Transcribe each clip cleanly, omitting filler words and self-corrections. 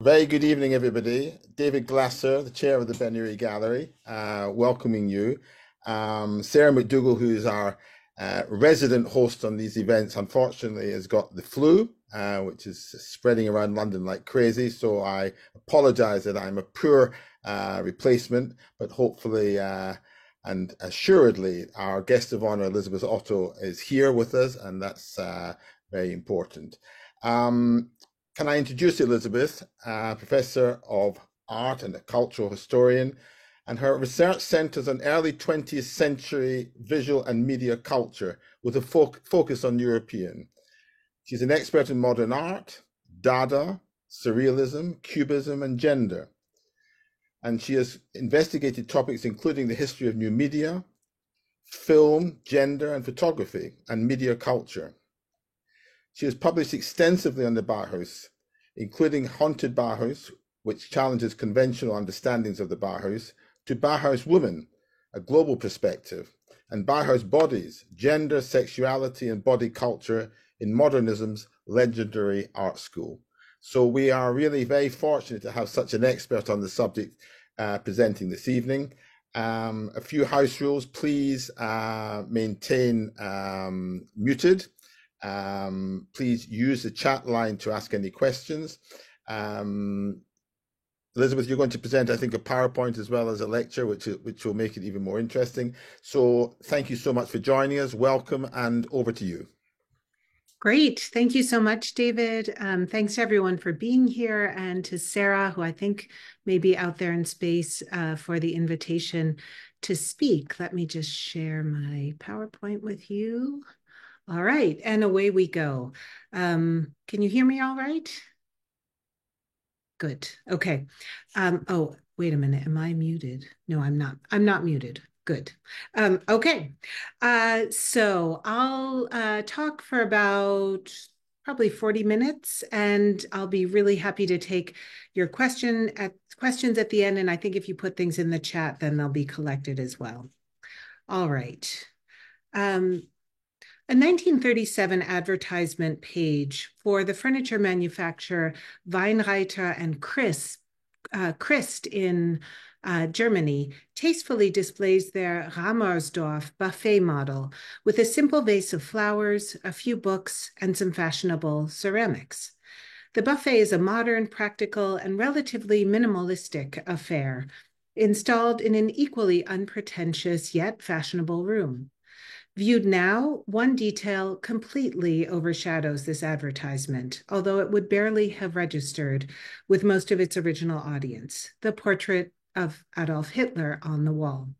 Very good evening, everybody. David Glasser, the chair of the Ben Uri Gallery, welcoming you. Sarah McDougall, who is our resident host on these events, unfortunately has got the flu, which is spreading around London like crazy. So I apologize that I'm a poor replacement, but hopefully and assuredly, our guest of honor, Elizabeth Otto, is here with us, and that's very important. Um, can I introduce Elizabeth, Professor of Art and a cultural historian, and her research centers on early 20th century visual and media culture with a focus on European. She's an expert in modern art, Dada, Surrealism, Cubism, and gender. And she has investigated topics including the history of new media, film, gender, and photography, and media culture. She has published extensively on the Bauhaus, including Haunted Bauhaus, which challenges conventional understandings of the Bauhaus, to Bauhaus Women, a global perspective, and Bauhaus Bodies, Gender, Sexuality, and Body Culture in Modernism's legendary art school. So we are really very fortunate to have such an expert on the subject presenting this evening. A few house rules, please maintain muted. Please use the chat line to ask any questions. Elizabeth, you're going to present, I think, a PowerPoint as well as a lecture, which will make it even more interesting. So thank you so much for joining us. Welcome, and over to you. Great. Thank you so much, David. Thanks to everyone for being here, and to Sarah, who I think may be out there in space, for the invitation to speak. Let me just share my PowerPoint with you. All right, and away we go. Can you hear me all right? Good. Okay. Oh, wait a minute. Am I muted? No, I'm not. I'm not muted. Good. Okay. So I'll talk for about probably 40 minutes, and I'll be really happy to take your questions at the end. And I think if you put things in the chat, then they'll be collected as well. All right. A 1937 advertisement page for the furniture manufacturer Weinreiter and Christ in Germany tastefully displays their Ramersdorf buffet model with a simple vase of flowers, a few books, and some fashionable ceramics. The buffet is a modern, practical, and relatively minimalistic affair, installed in an equally unpretentious yet fashionable room. Viewed now, one detail completely overshadows this advertisement, although it would barely have registered with most of its original audience: the portrait of Adolf Hitler on the wall.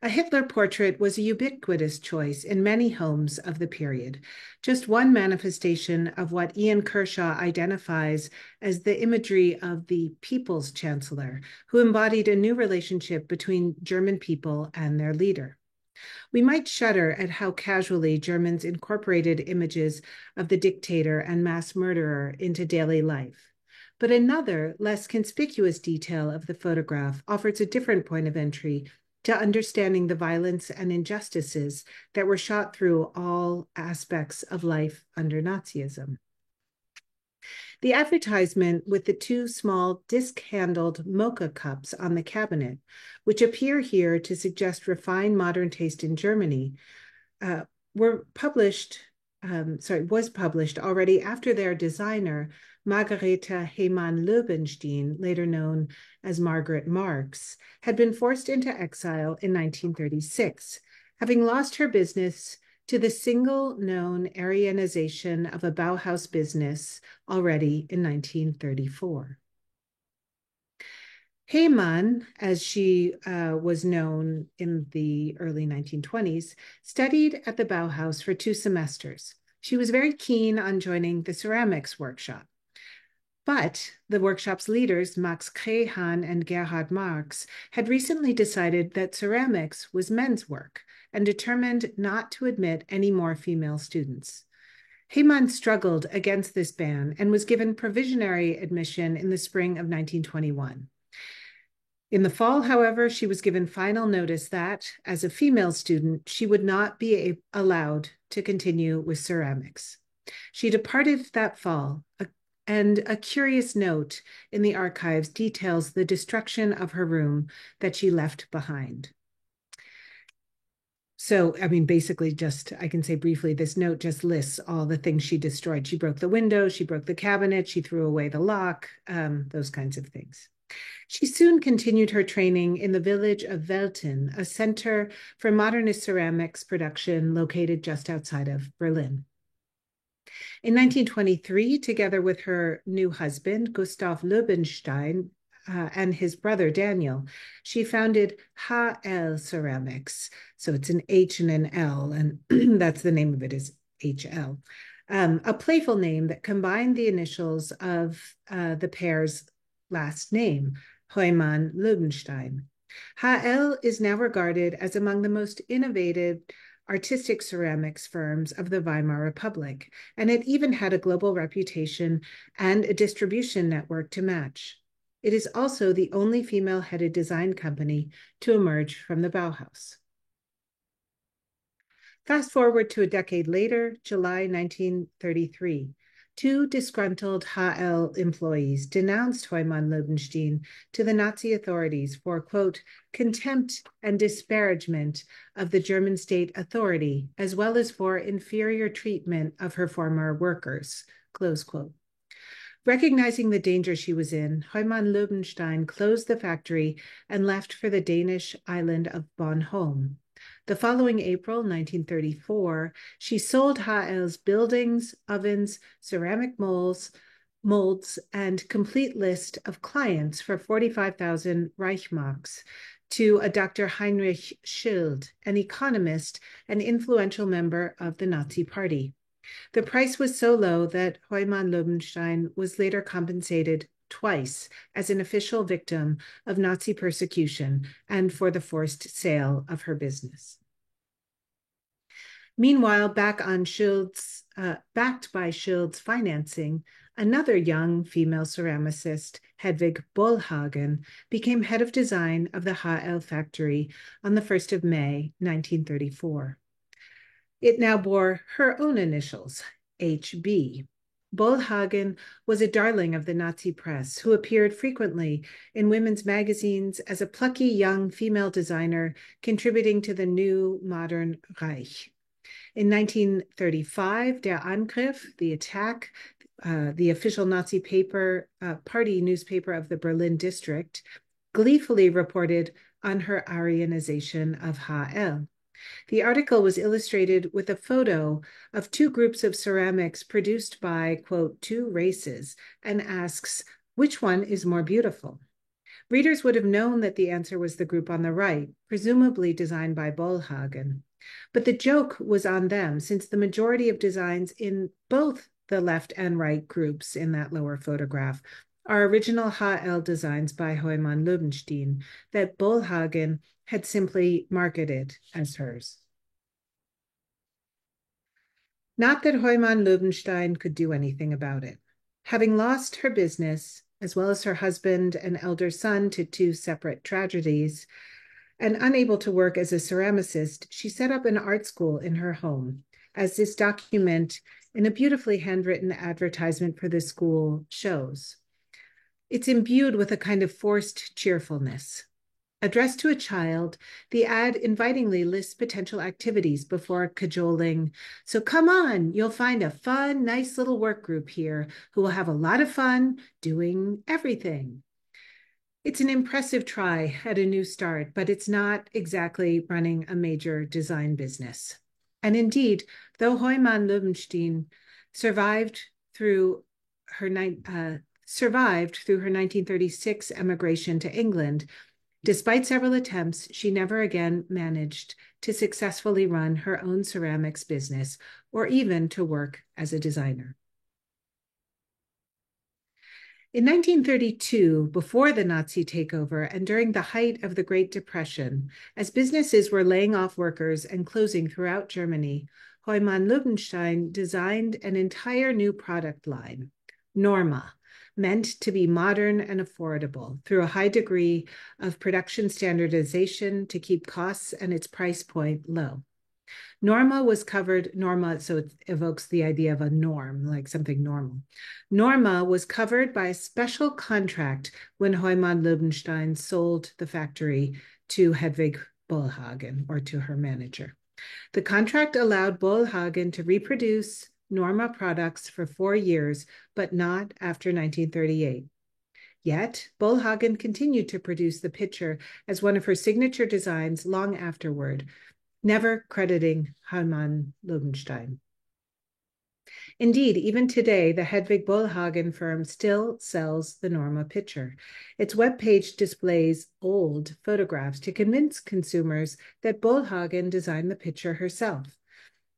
A Hitler portrait was a ubiquitous choice in many homes of the period, just one manifestation of what Ian Kershaw identifies as the imagery of the People's Chancellor, who embodied a new relationship between German people and their leader. We might shudder at how casually Germans incorporated images of the dictator and mass murderer into daily life. But another, less conspicuous detail of the photograph offers a different point of entry to understanding the violence and injustices that were shot through all aspects of life under Nazism. The advertisement with the two small disc-handled mocha cups on the cabinet, which appear here to suggest refined modern taste in Germany, was published already after their designer, Margarete Heymann-Löwenstein, later known as Margaret Marx, had been forced into exile in 1936, having lost her business to the single known Aryanization of a Bauhaus business already in 1934. Heymann, as she was known in the early 1920s, studied at the Bauhaus for 2 semesters. She was very keen on joining the ceramics workshop. But the workshop's leaders, Max Krehan and Gerhard Marx, had recently decided that ceramics was men's work and determined not to admit any more female students. Heymann struggled against this ban and was given provisionary admission in the spring of 1921. In the fall, however, she was given final notice that, as a female student, she would not be allowed to continue with ceramics. She departed that fall, and a curious note in the archives details the destruction of her room that she left behind. So, I mean, basically, just I can say briefly, this note just lists all the things she destroyed. She broke the window, she broke the cabinet, she threw away the lock, those kinds of things. She soon continued her training in the village of Velten, a center for modernist ceramics production located just outside of Berlin. In 1923, together with her new husband, Gustav Löwenstein, and his brother Daniel, she founded HL Ceramics. So it's an H and an L, and that's the name of it is HL. A playful name that combined the initials of the pair's last name, Heumann Löwenstein. HL is now regarded as among the most innovative artistic ceramics firms of the Weimar Republic, and it even had a global reputation and a distribution network to match. It is also the only female-headed design company to emerge from the Bauhaus. Fast forward to a decade later, July 1933. Two disgruntled HL employees denounced Heumann Löwenstein to the Nazi authorities for, quote, contempt and disparagement of the German state authority, as well as for inferior treatment of her former workers, close quote. Recognizing the danger she was in, Heumann Löwenstein closed the factory and left for the Danish island of Bornholm. The following April 1934, she sold HL's buildings, ovens, ceramic molds, and complete list of clients for 45,000 Reichsmarks to a Dr. Heinrich Schild, an economist and influential member of the Nazi Party. The price was so low that Heumann Löwenstein was later compensated twice as an official victim of Nazi persecution and for the forced sale of her business. Meanwhile, backed by Schild's financing, another young female ceramicist, Hedwig Bollhagen, became head of design of the HL factory on the 1st of May, 1934. It now bore her own initials, HB. Bollhagen was a darling of the Nazi press who appeared frequently in women's magazines as a plucky young female designer contributing to the new modern Reich. In 1935, Der Angriff, the attack, the official Nazi party newspaper of the Berlin district, gleefully reported on her Aryanization of HL. The article was illustrated with a photo of two groups of ceramics produced by, quote, two races, and asks, which one is more beautiful? Readers would have known that the answer was the group on the right, presumably designed by Bollhagen. But the joke was on them, since the majority of designs in both the left and right groups in that lower photograph are original HL designs by Heumann Löwenstein that Bollhagen had simply marketed as hers. Not that Heumann Löwenstein could do anything about it. Having lost her business, as well as her husband and elder son to two separate tragedies, and unable to work as a ceramicist, she set up an art school in her home, as this document in a beautifully handwritten advertisement for the school shows. It's imbued with a kind of forced cheerfulness. Addressed to a child, the ad invitingly lists potential activities before cajoling. So come on, you'll find a fun, nice little work group here who will have a lot of fun doing everything. It's an impressive try at a new start, but it's not exactly running a major design business. And indeed, though Heumann Löwenstein survived through her 1936 emigration to England, despite several attempts, she never again managed to successfully run her own ceramics business or even to work as a designer. In 1932, before the Nazi takeover and during the height of the Great Depression, as businesses were laying off workers and closing throughout Germany, Heumann Löwenstein designed an entire new product line, Norma, meant to be modern and affordable through a high degree of production standardization to keep costs and its price point low. Norma, so it evokes the idea of a norm, like something normal. Norma was covered by a special contract when Heumann Lobenstein sold the factory to Hedwig Bollhagen, or to her manager. The contract allowed Bollhagen to reproduce Norma products for 4 years, but not after 1938. Yet, Bollhagen continued to produce the picture as one of her signature designs long afterward, never crediting Heumann Lobenstein. Indeed, even today, the Hedwig Bollhagen firm still sells the Norma picture. Its webpage displays old photographs to convince consumers that Bollhagen designed the picture herself.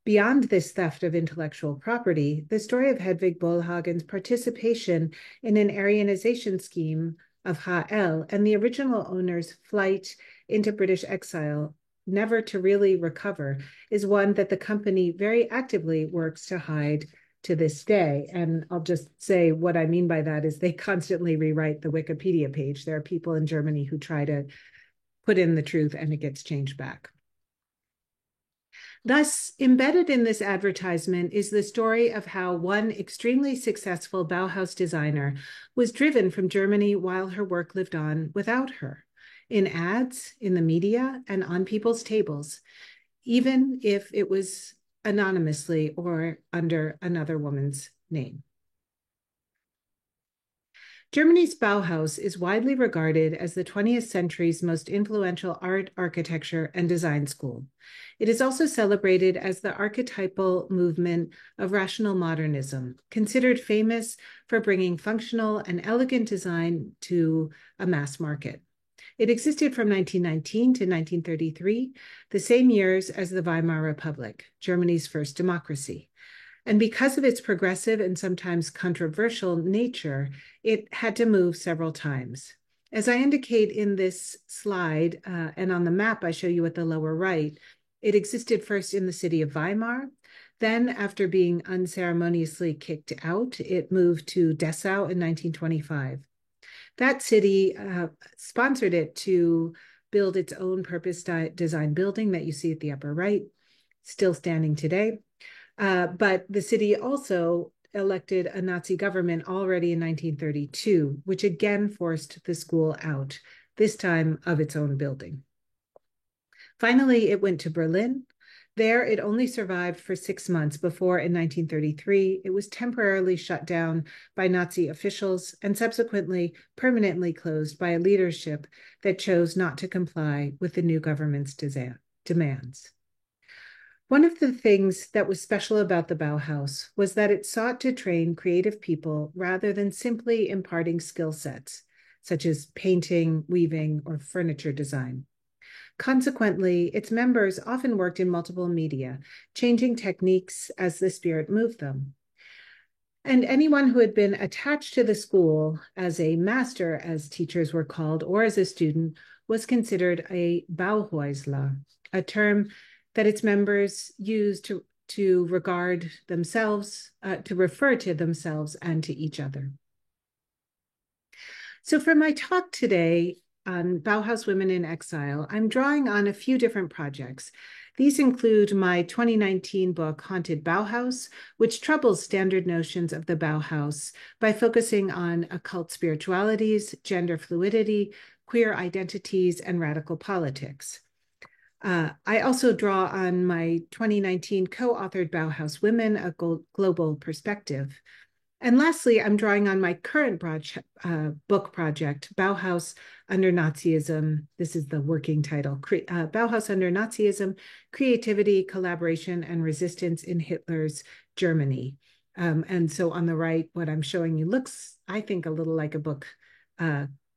Beyond this theft of intellectual property, the story of Hedwig Bollhagen's participation in an Aryanization scheme of HL and the original owner's flight into British exile, never to really recover, is one that the company very actively works to hide to this day. And I'll just say what I mean by that is they constantly rewrite the Wikipedia page. There are people in Germany who try to put in the truth and it gets changed back. Thus, embedded in this advertisement is the story of how one extremely successful Bauhaus designer was driven from Germany while her work lived on without her, in ads, in the media, and on people's tables, even if it was anonymously or under another woman's name. Germany's Bauhaus is widely regarded as the 20th century's most influential art, architecture, and design school. It is also celebrated as the archetypal movement of rational modernism, considered famous for bringing functional and elegant design to a mass market. It existed from 1919 to 1933, the same years as the Weimar Republic, Germany's first democracy. And because of its progressive and sometimes controversial nature, it had to move several times. As I indicate in this slide, and on the map I show you at the lower right, it existed first in the city of Weimar. Then, after being unceremoniously kicked out, it moved to Dessau in 1925. That city sponsored it to build its own purpose design building that you see at the upper right, still standing today. But the city also elected a Nazi government already in 1932, which again forced the school out, this time of its own building. Finally, it went to Berlin. There, it only survived for 6 months before, in 1933, it was temporarily shut down by Nazi officials and subsequently permanently closed by a leadership that chose not to comply with the new government's demands. One of the things that was special about the Bauhaus was that it sought to train creative people rather than simply imparting skill sets, such as painting, weaving, or furniture design. Consequently, its members often worked in multiple media, changing techniques as the spirit moved them. And anyone who had been attached to the school as a master, as teachers were called, or as a student, was considered a Bauhäusler, a term that its members used to regard themselves, to refer to themselves and to each other. So for my talk today on Bauhaus Women in Exile, I'm drawing on a few different projects. These include my 2019 book, Haunted Bauhaus, which troubles standard notions of the Bauhaus by focusing on occult spiritualities, gender fluidity, queer identities, and radical politics. I also draw on my 2019 co-authored Bauhaus Women, a Global Perspective. And lastly, I'm drawing on my current book project, Bauhaus Under Nazism. This is the working title, Bauhaus Under Nazism, Creativity, Collaboration, and Resistance in Hitler's Germany. And so on the right, what I'm showing you looks, I think, a little like a book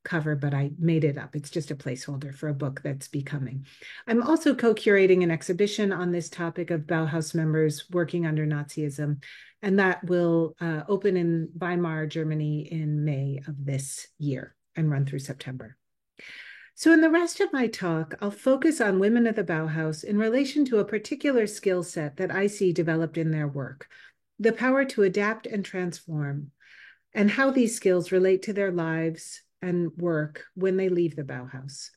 cover, but I made it up. It's just a placeholder for a book that's becoming. I'm also co-curating an exhibition on this topic of Bauhaus members working under Nazism, and that will open in Weimar, Germany in May of this year and run through September. So in the rest of my talk, I'll focus on women of the Bauhaus in relation to a particular skill set that I see developed in their work, the power to adapt and transform, and how these skills relate to their lives and work when they leave the Bauhaus.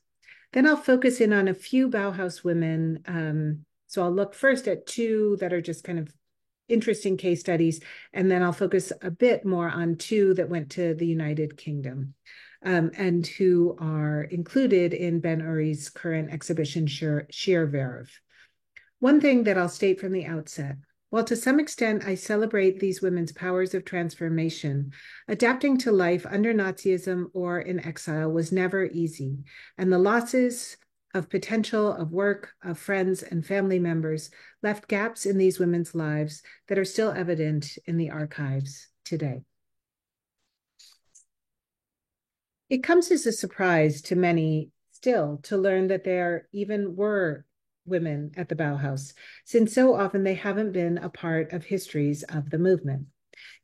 Then I'll focus in on a few Bauhaus women So I'll look first at two that are just kind of interesting case studies, and then I'll focus a bit more on two that went to the United Kingdom and who are included in Ben Uri's current exhibition, Sheer Verve. One thing that I'll state from the outset, while to some extent I celebrate these women's powers of transformation, adapting to life under Nazism or in exile was never easy, and the losses of potential, of work, of friends and family members left gaps in these women's lives that are still evident in the archives today. It comes as a surprise to many still to learn that there even were women at the Bauhaus, since so often they haven't been a part of histories of the movement.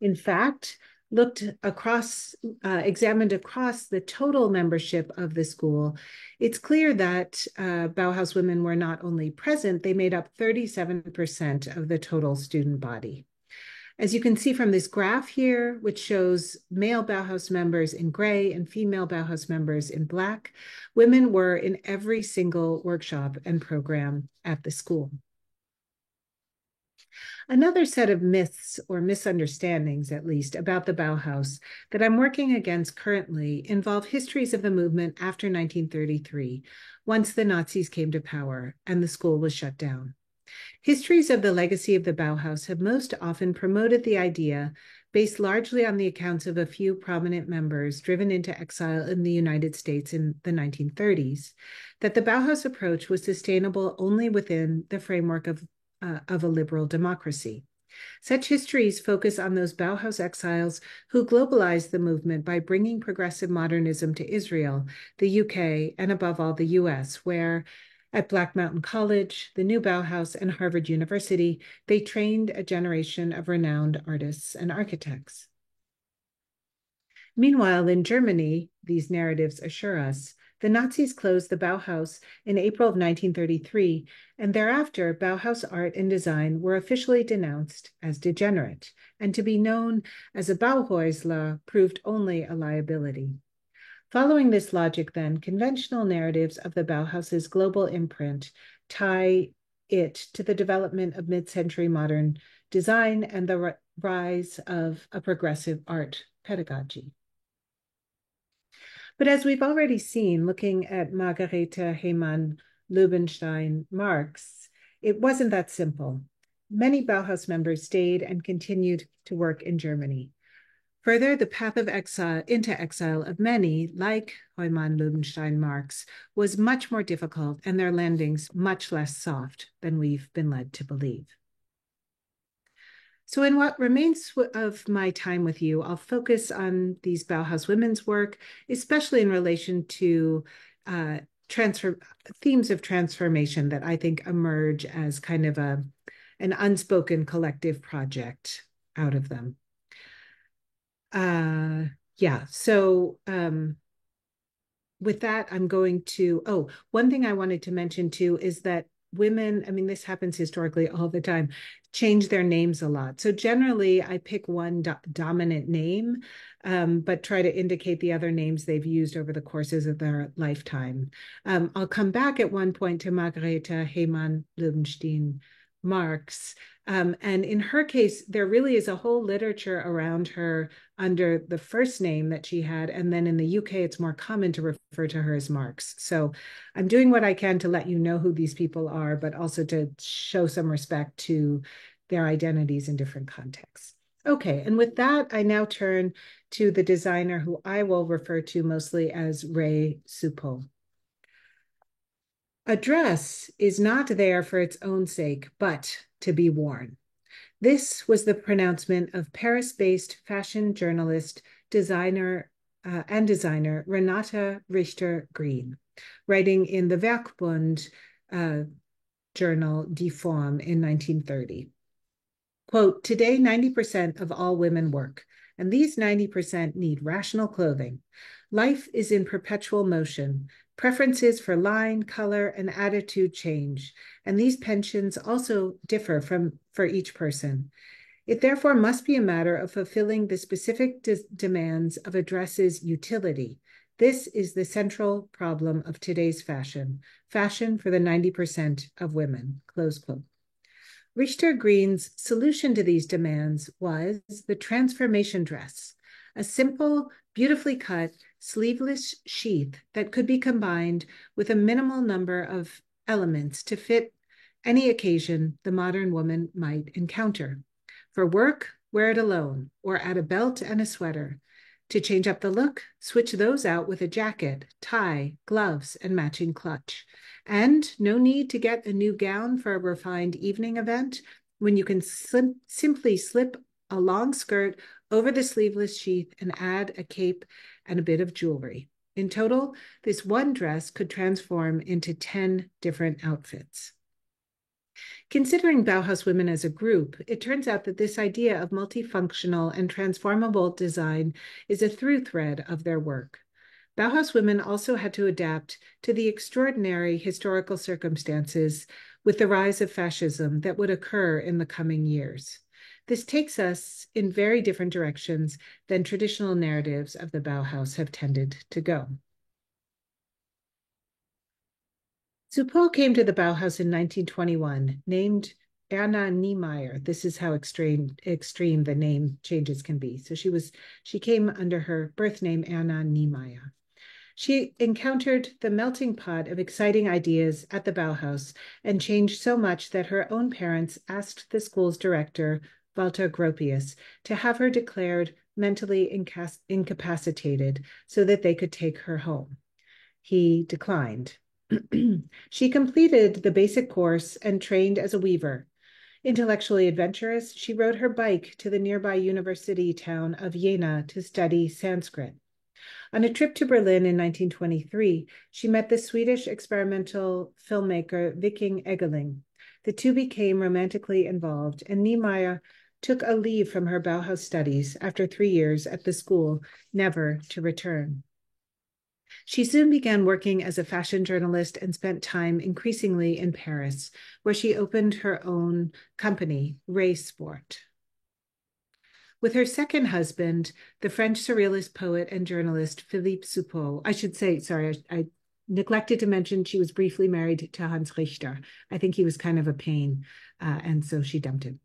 In fact, examined across the total membership of the school, it's clear that Bauhaus women were not only present, they made up 37% of the total student body. As you can see from this graph here, which shows male Bauhaus members in gray and female Bauhaus members in black, women were in every single workshop and program at the school. Another set of myths or misunderstandings, at least, about the Bauhaus that I'm working against currently involve histories of the movement after 1933, once the Nazis came to power and the school was shut down. Histories of the legacy of the Bauhaus have most often promoted the idea, based largely on the accounts of a few prominent members driven into exile in the United States in the 1930s, that the Bauhaus approach was sustainable only within the framework of a liberal democracy. Such histories focus on those Bauhaus exiles who globalized the movement by bringing progressive modernism to Israel, the UK, and above all, the US, where at Black Mountain College, the new Bauhaus, and Harvard University, they trained a generation of renowned artists and architects. Meanwhile, in Germany, these narratives assure us, the Nazis closed the Bauhaus in April of 1933, and thereafter, Bauhaus art and design were officially denounced as degenerate, and to be known as a Bauhäusler proved only a liability. Following this logic, then, conventional narratives of the Bauhaus's global imprint tie it to the development of mid-century modern design and the rise of a progressive art pedagogy. But as we've already seen, looking at Margarete Heymann, Leubenstein, Marx, it wasn't that simple. Many Bauhaus members stayed and continued to work in Germany. Further, the path of exile into exile of many, like Heymann, Leubenstein, Marx, was much more difficult and their landings much less soft than we've been led to believe. So in what remains of my time with you, I'll focus on these Bauhaus women's work, especially in relation to themes of transformation that I think emerge as kind of an unspoken collective project out of them. With that, I'm going to, one thing I wanted to mention too is that women, I mean, this happens historically all the time, change their names a lot. So generally, I pick one dominant name, but try to indicate the other names they've used over the courses of their lifetime. I'll come back at one point to Margarete Heymann, Leubenstein, Marx. And in her case, there really is a whole literature around her under the first name that she had. And then in the UK, it's more common to refer to her as Marx. So I'm doing what I can to let you know who these people are, but also to show some respect to their identities in different contexts. Okay, and with that, I now turn to the designer who I will refer to mostly as Ray Suppo. A dress is not there for its own sake, but to be worn. This was the pronouncement of Paris-based fashion journalist, designer Renata Richter-Green, writing in the Werkbund journal Die Form in 1930. Quote, today 90% of all women work, and these 90% need rational clothing. Life is in perpetual motion. Preferences for line, color, and attitude change, and these pensions also differ for each person. It therefore must be a matter of fulfilling the specific demands of a dress's utility, This is the central problem of today's fashion, fashion for the 90% of women, close quote. Richter Green's solution to these demands was the transformation dress, a simple, beautifully cut, sleeveless sheath that could be combined with a minimal number of elements to fit any occasion the modern woman might encounter. For work, wear it alone or add a belt and a sweater. To change up the look, switch those out with a jacket, tie, gloves, and matching clutch. And no need to get a new gown for a refined evening event when you can simply slip a long skirt over the sleeveless sheath and add a cape and a bit of jewelry. In total, this one dress could transform into 10 different outfits. Considering Bauhaus Women as a group, it turns out that this idea of multifunctional and transformable design is a through thread of their work. Bauhaus women also had to adapt to the extraordinary historical circumstances with the rise of fascism that would occur in the coming years. This takes us in very different directions than traditional narratives of the Bauhaus have tended to go. Suppot came to the Bauhaus in 1921, named Erna Niemeyer. This is how extreme the name changes can be. So she came under her birth name, Erna Niemeyer. She encountered the melting pot of exciting ideas at the Bauhaus and changed so much that her own parents asked the school's director, Walter Gropius, to have her declared mentally incapacitated so that they could take her home. He declined. She completed the basic course and trained as a weaver. Intellectually adventurous, she rode her bike to the nearby university town of Jena to study Sanskrit. On a trip to Berlin in 1923, she met the Swedish experimental filmmaker Viking Egeling. The two became romantically involved, and Niemeyer took a leave from her Bauhaus studies after 3 years at the school, never to return. She soon began working as a fashion journalist and spent time increasingly in Paris, where she opened her own company, Ray Sport. With her second husband, the French surrealist poet and journalist Philippe Suppot, I neglected to mention she was briefly married to Hans Richter. I think he was kind of a pain, and so she dumped him.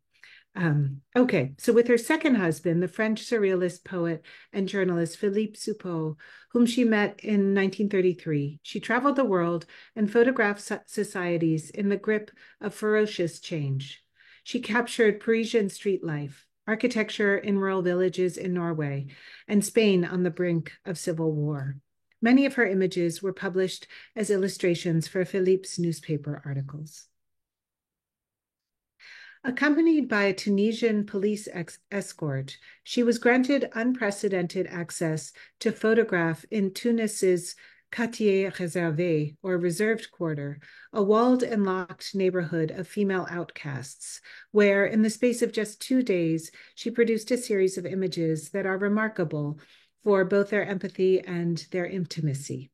So with her second husband, the French surrealist poet and journalist Philippe Suppot, whom she met in 1933, she traveled the world and photographed societies in the grip of ferocious change. She captured Parisian street life, architecture in rural villages in Norway, and Spain on the brink of civil war. Many of her images were published as illustrations for Philippe's newspaper articles. Accompanied by a Tunisian police escort, she was granted unprecedented access to photograph in Tunis's Quartier Réservé, or reserved quarter, a walled and locked neighborhood of female outcasts, where, in the space of just 2 days, she produced a series of images that are remarkable for both their empathy and their intimacy.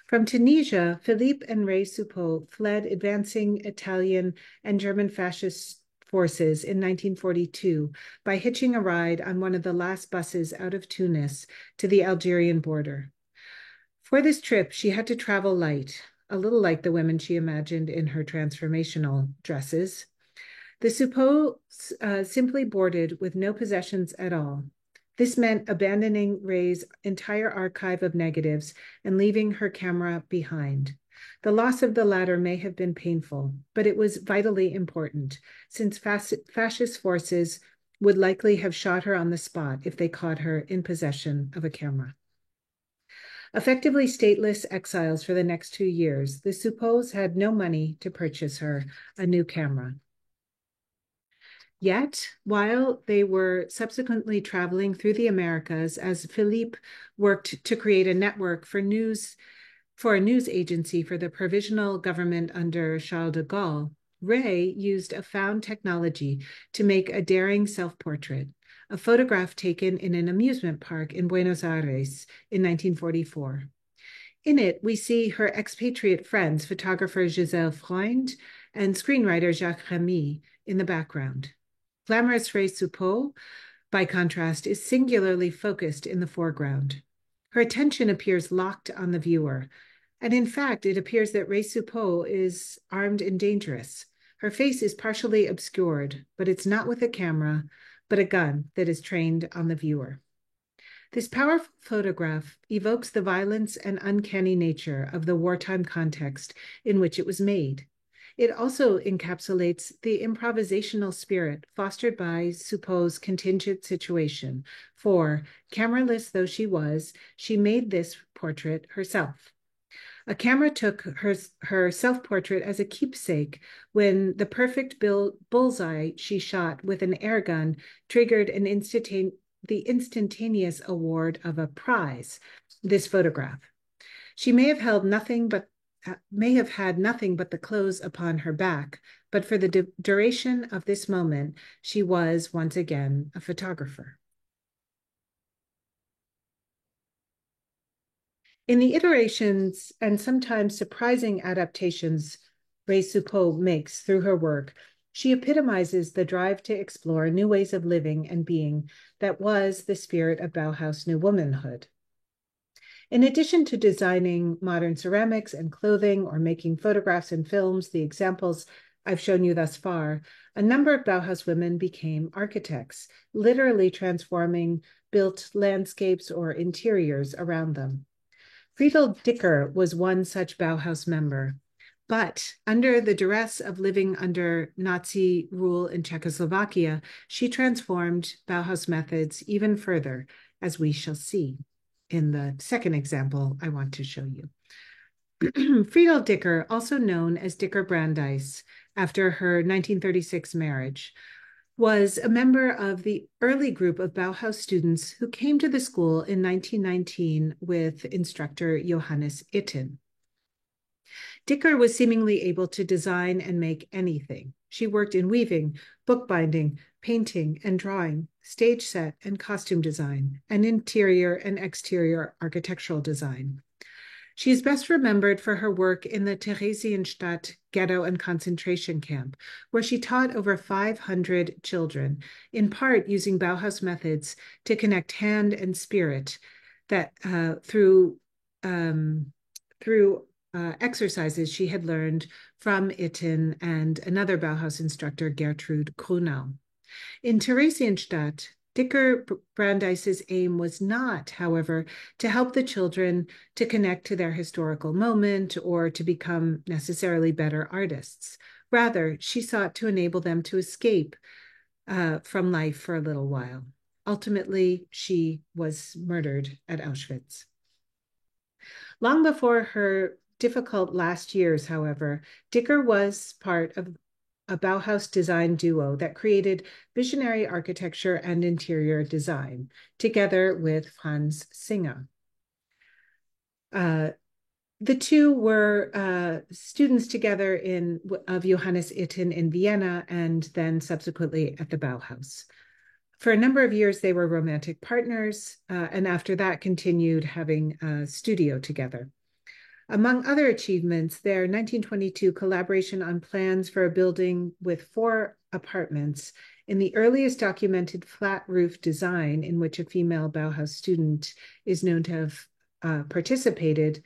From Tunisia, Philippe and Ray Suppot fled advancing Italian and German fascist forces in 1942 by hitching a ride on one of the last buses out of Tunis to the Algerian border. For this trip, she had to travel light, a little like the women she imagined in her transformational dresses. The Suppots simply boarded with no possessions at all. This meant abandoning Ray's entire archive of negatives and leaving her camera behind. The loss of the latter may have been painful, but it was vitally important, since fascist forces would likely have shot her on the spot if they caught her in possession of a camera. Effectively stateless exiles for the next 2 years, the Suppots had no money to purchase her a new camera. Yet, while they were subsequently traveling through the Americas as Philippe worked to create a network for a news agency for the provisional government under Charles de Gaulle, Ray used a found technology to make a daring self-portrait, a photograph taken in an amusement park in Buenos Aires in 1944. In it, we see her expatriate friends, photographer Giselle Freund and screenwriter Jacques Remy, in the background. Glamorous Ray Suppot, by contrast, is singularly focused in the foreground. Her attention appears locked on the viewer. And in fact, it appears that Ray Suppot is armed and dangerous. Her face is partially obscured, but it's not with a camera, but a gun that is trained on the viewer. This powerful photograph evokes the violence and uncanny nature of the wartime context in which it was made. It also encapsulates the improvisational spirit fostered by Suppot's contingent situation, for, cameraless though she made this portrait herself. A camera took her self-portrait as a keepsake when the perfect bullseye she shot with an air gun triggered the instantaneous award of a prize, this photograph. She may have had nothing but the clothes upon her back, but for the duration of this moment, she was once again a photographer. In the iterations and sometimes surprising adaptations Ray Suppot makes through her work, she epitomizes the drive to explore new ways of living and being that was the spirit of Bauhaus New Womanhood. In addition to designing modern ceramics and clothing or making photographs and films, the examples I've shown you thus far, a number of Bauhaus women became architects, literally transforming built landscapes or interiors around them. Friedel Dicker was one such Bauhaus member, but under the duress of living under Nazi rule in Czechoslovakia, she transformed Bauhaus methods even further, as we shall see in the second example I want to show you. Friedel Dicker, also known as Dicker Brandeis, after her 1936 marriage, was a member of the early group of Bauhaus students who came to the school in 1919 with instructor Johannes Itten. Dicker was seemingly able to design and make anything. She worked in weaving, bookbinding, painting and drawing, stage set and costume design, and interior and exterior architectural design. She is best remembered for her work in the Theresienstadt ghetto and concentration camp, where she taught over 500 children, in part using Bauhaus methods to connect hand and spirit that through exercises she had learned from Itten and another Bauhaus instructor, Gertrude Grunau. In Theresienstadt, Dicker Brandeis's aim was not, however, to help the children to connect to their historical moment or to become necessarily better artists. Rather, she sought to enable them to escape from life for a little while. Ultimately, she was murdered at Auschwitz. Long before her difficult last years, however, Dicker was part of a Bauhaus design duo that created visionary architecture and interior design, together with Franz Singer. The two were students together of Johannes Itten in Vienna and then subsequently at the Bauhaus. For a number of years, they were romantic partners, and after that continued having a studio together. Among other achievements, their 1922 collaboration on plans for a building with 4 apartments in the earliest documented flat roof design in which a female Bauhaus student is known to have participated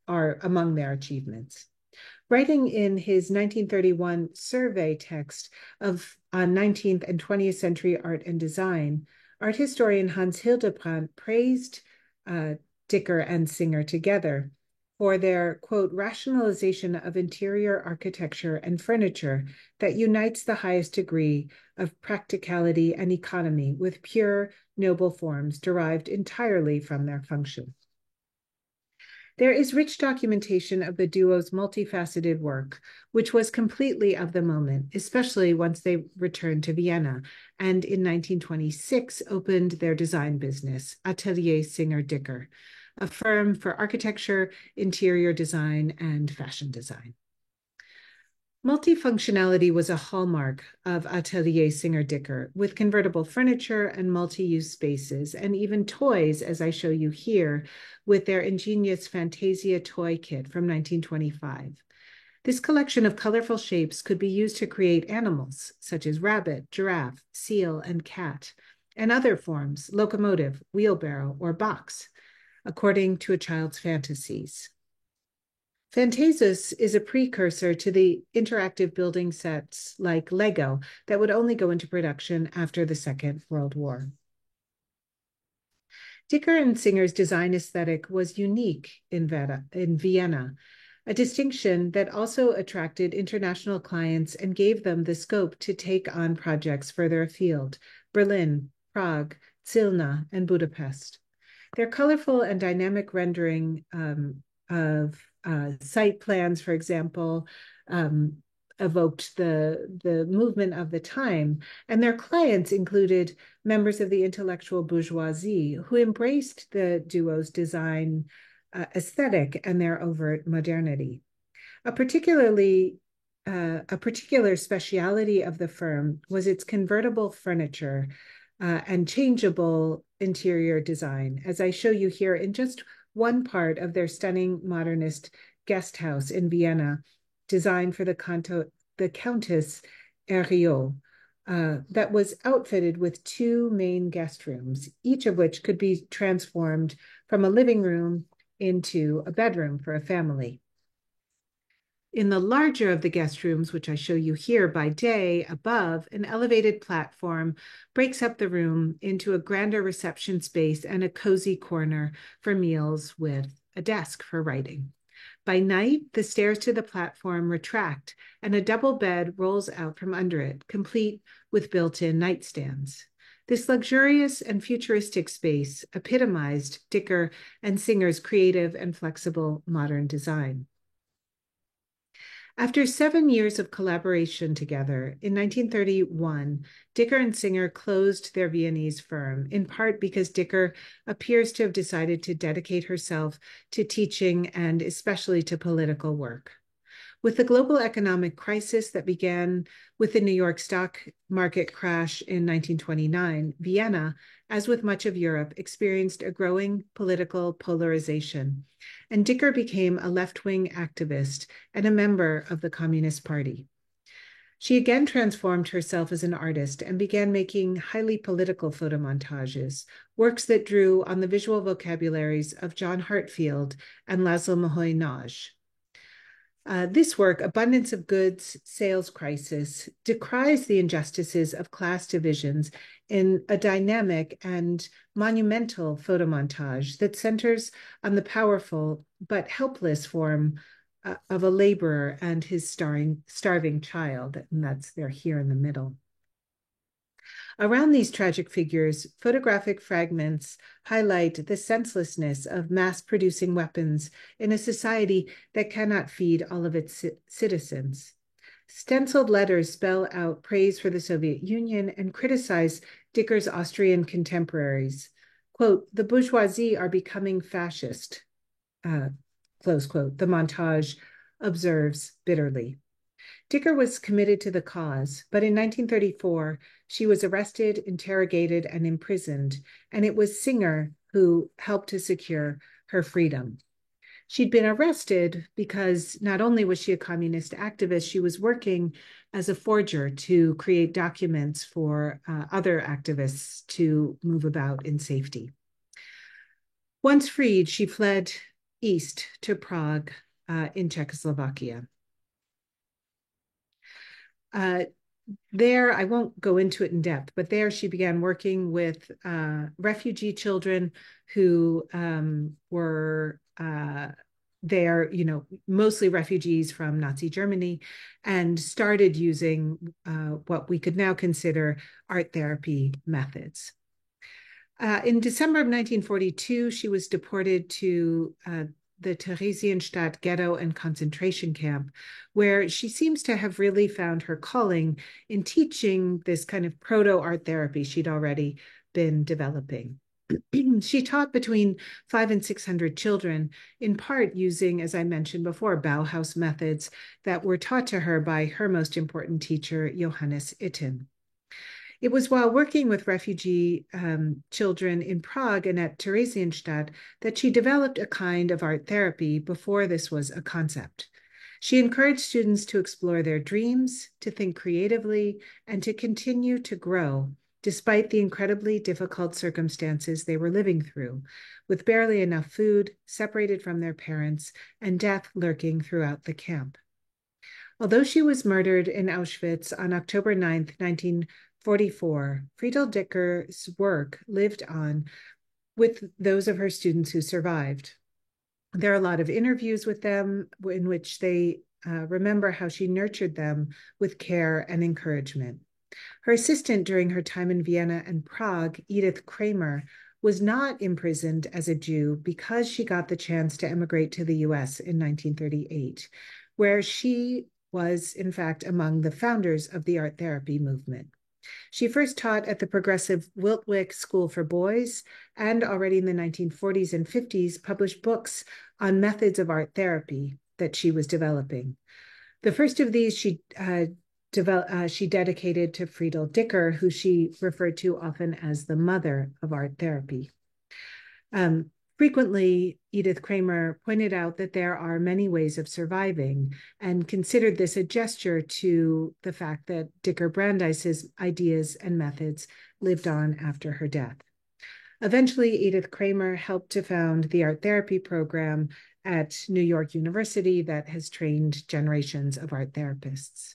are among their achievements. Writing in his 1931 survey text on 19th and 20th century art and design, art historian Hans Hildebrandt praised Dicker and Singer together for their, quote, rationalization of interior architecture and furniture that unites the highest degree of practicality and economy with pure, noble forms derived entirely from their function. There is rich documentation of the duo's multifaceted work, which was completely of the moment, especially once they returned to Vienna, and in 1926 opened their design business, Atelier Singer Dicker, a firm for architecture, interior design, and fashion design. Multifunctionality was a hallmark of Atelier Singer Dicker, with convertible furniture and multi-use spaces, and even toys, as I show you here, with their ingenious Fantasia toy kit from 1925. This collection of colorful shapes could be used to create animals, such as rabbit, giraffe, seal, and cat, and other forms, locomotive, wheelbarrow, or box. according to a child's fantasies. Phantasus is a precursor to the interactive building sets like Lego that would only go into production after the Second World War. Dicker and Singer's design aesthetic was unique in Vienna, a distinction that also attracted international clients and gave them the scope to take on projects further afield: Berlin, Prague, Zilna, and Budapest. Their colorful and dynamic rendering of site plans, for example, evoked the movement of the time, and their clients included members of the intellectual bourgeoisie who embraced the duo's design aesthetic and their overt modernity. A particular speciality of the firm was its convertible furniture and changeable interior design, as I show you here in just one part of their stunning modernist guest house in Vienna, designed for the Countess Herriot, that was outfitted with two main guest rooms, each of which could be transformed from a living room into a bedroom for a family. In the larger of the guest rooms, which I show you here by day, above, an elevated platform breaks up the room into a grander reception space and a cozy corner for meals with a desk for writing. By night, the stairs to the platform retract and a double bed rolls out from under it, complete with built-in nightstands. This luxurious and futuristic space epitomized Dicker and Singer's creative and flexible modern design. After 7 years of collaboration together, in 1931, Dicker and Singer closed their Viennese firm, in part because Dicker appears to have decided to dedicate herself to teaching and especially to political work. With the global economic crisis that began with the New York stock market crash in 1929, Vienna, as with much of Europe, experienced a growing political polarization, and Dicker became a left-wing activist and a member of the Communist Party. She again transformed herself as an artist and began making highly political photomontages, works that drew on the visual vocabularies of John Heartfield and Laszlo Moholy-Nagy. This work, Abundance of Goods, Sales Crisis, decries the injustices of class divisions in a dynamic and monumental photomontage that centers on the powerful but helpless form of a laborer and his starving child, and they're here in the middle. Around these tragic figures, photographic fragments highlight the senselessness of mass-producing weapons in a society that cannot feed all of its citizens. Stenciled letters spell out praise for the Soviet Union and criticize Dicker's Austrian contemporaries. Quote, "The bourgeoisie are becoming fascist," close quote, the montage observes bitterly. Dicker was committed to the cause, but in 1934, she was arrested, interrogated, and imprisoned, and it was Singer who helped to secure her freedom. She'd been arrested because not only was she a communist activist, she was working as a forger to create documents for other activists to move about in safety. Once freed, she fled east to Prague in Czechoslovakia. There, I won't go into it in depth, but there she began working with refugee children who were there, mostly refugees from Nazi Germany, and started using what we could now consider art therapy methods. In December of 1942, she was deported to the Theresienstadt ghetto and concentration camp, where she seems to have really found her calling in teaching this kind of proto-art therapy she'd already been developing. She taught between 500 and 600 children, in part using, as I mentioned before, Bauhaus methods that were taught to her by her most important teacher, Johannes Itten. It was while working with refugee children in Prague and at Theresienstadt that she developed a kind of art therapy before this was a concept. She encouraged students to explore their dreams, to think creatively, and to continue to grow despite the incredibly difficult circumstances they were living through, with barely enough food, separated from their parents, and death lurking throughout the camp. Although she was murdered in Auschwitz on October 9th, 1944, Friedel Dicker's work lived on with those of her students who survived. There are a lot of interviews with them in which they remember how she nurtured them with care and encouragement. Her assistant during her time in Vienna and Prague, Edith Kramer, was not imprisoned as a Jew because she got the chance to emigrate to the US in 1938, where she was, in fact, among the founders of the art therapy movement. She first taught at the progressive Wiltwyck School for Boys, and already in the 1940s and 50s published books on methods of art therapy that she was developing. The first of these she dedicated to Friedel Dicker, who she referred to often as the mother of art therapy. Frequently, Edith Kramer pointed out that there are many ways of surviving and considered this a gesture to the fact that Dicker Brandeis's ideas and methods lived on after her death. Eventually, Edith Kramer helped to found the art therapy program at New York University that has trained generations of art therapists.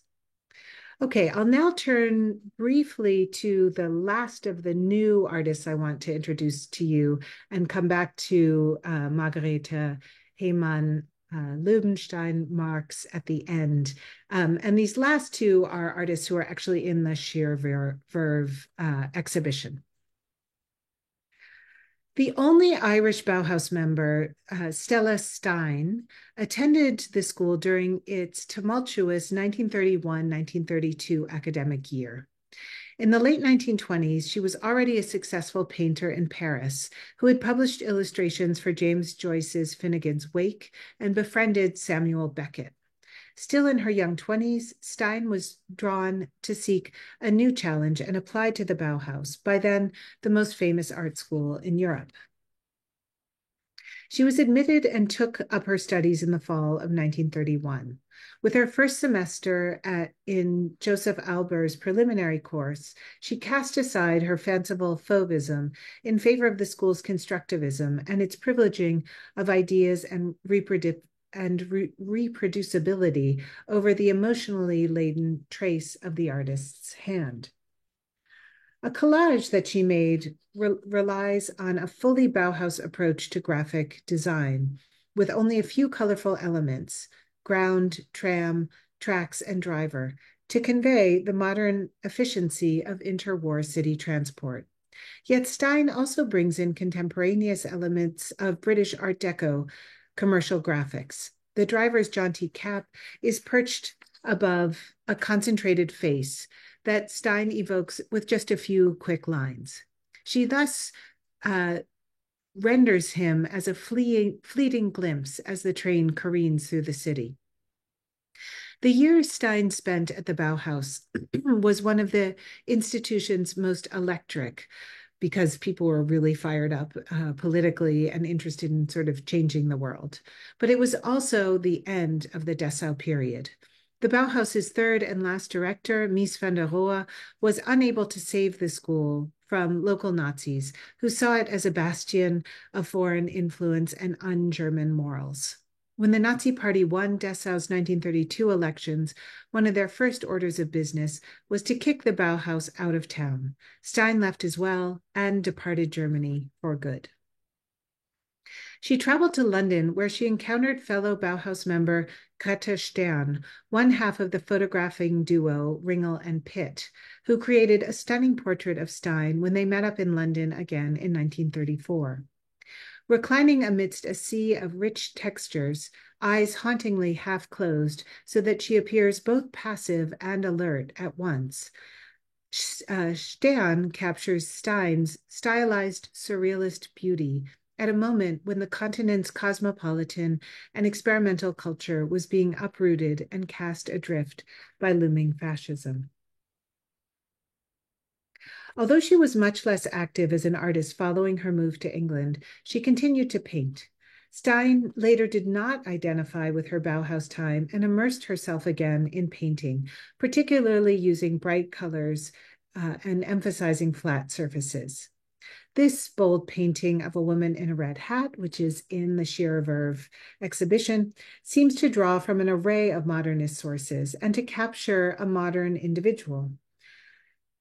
Okay, I'll now turn briefly to the last of the new artists I want to introduce to you and come back to Margarete Heymann, Löwenstein, Marx at the end. And these last two are artists who are actually in the Sheer Verve exhibition. The only Irish Bauhaus member, Stella Stein, attended the school during its tumultuous 1931-1932 academic year. In the late 1920s, she was already a successful painter in Paris who had published illustrations for James Joyce's Finnegan's Wake and befriended Samuel Beckett. Still in her young 20s, Stein was drawn to seek a new challenge and applied to the Bauhaus, by then the most famous art school in Europe. She was admitted and took up her studies in the fall of 1931. With her first semester in Joseph Alber's preliminary course, she cast aside her fanciful Fauvism in favor of the school's constructivism and its privileging of ideas and reproducibility over the emotionally laden trace of the artist's hand. A collage that she made relies on a fully Bauhaus approach to graphic design, with only a few colorful elements, ground, tram, tracks, and driver, to convey the modern efficiency of interwar city transport. Yet Stein also brings in contemporaneous elements of British Art Deco commercial graphics. The driver's jaunty cap is perched above a concentrated face that Stein evokes with just a few quick lines. She thus renders him as a fleeting glimpse as the train careens through the city. The year Stein spent at the Bauhaus was one of the institution's most electric, because people were really fired up politically and interested in sort of changing the world. But it was also the end of the Dessau period. The Bauhaus's third and last director, Mies van der Rohe, was unable to save the school from local Nazis who saw it as a bastion of foreign influence and un-German morals. When the Nazi Party won Dessau's 1932 elections, one of their first orders of business was to kick the Bauhaus out of town. Stein left as well and departed Germany for good. She traveled to London, where she encountered fellow Bauhaus member Kata Stern, one half of the photographing duo Ringel and Pitt, who created a stunning portrait of Stein when they met up in London again in 1934. Reclining amidst a sea of rich textures, eyes hauntingly half closed so that she appears both passive and alert at once, Stern captures Stein's stylized surrealist beauty at a moment when the continent's cosmopolitan and experimental culture was being uprooted and cast adrift by looming fascism. Although she was much less active as an artist following her move to England, she continued to paint. Stein later did not identify with her Bauhaus time and immersed herself again in painting, particularly using bright colors and emphasizing flat surfaces. This bold painting of a woman in a red hat, which is in the Sheer Verve exhibition, seems to draw from an array of modernist sources and to capture a modern individual.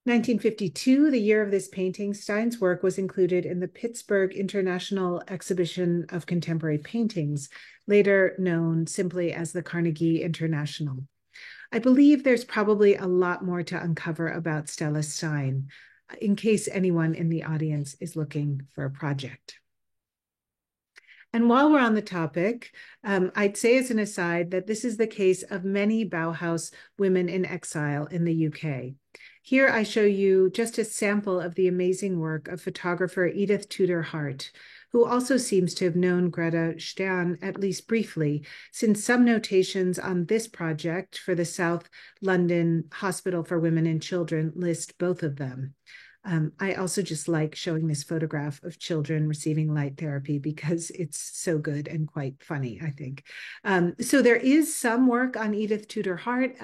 1952, the year of this painting, Stein's work was included in the Pittsburgh International Exhibition of Contemporary Paintings, later known simply as the Carnegie International. I believe there's probably a lot more to uncover about Stella Stein, in case anyone in the audience is looking for a project. And while we're on the topic, I'd say as an aside that this is the case of many Bauhaus women in exile in the UK. Here I show you just a sample of the amazing work of photographer Edith Tudor Hart, who also seems to have known Greta Stern at least briefly, since some notations on this project for the South London Hospital for Women and Children list both of them. I also just like showing this photograph of children receiving light therapy because it's so good and quite funny, I think. So there is some work on Edith Tudor Hart.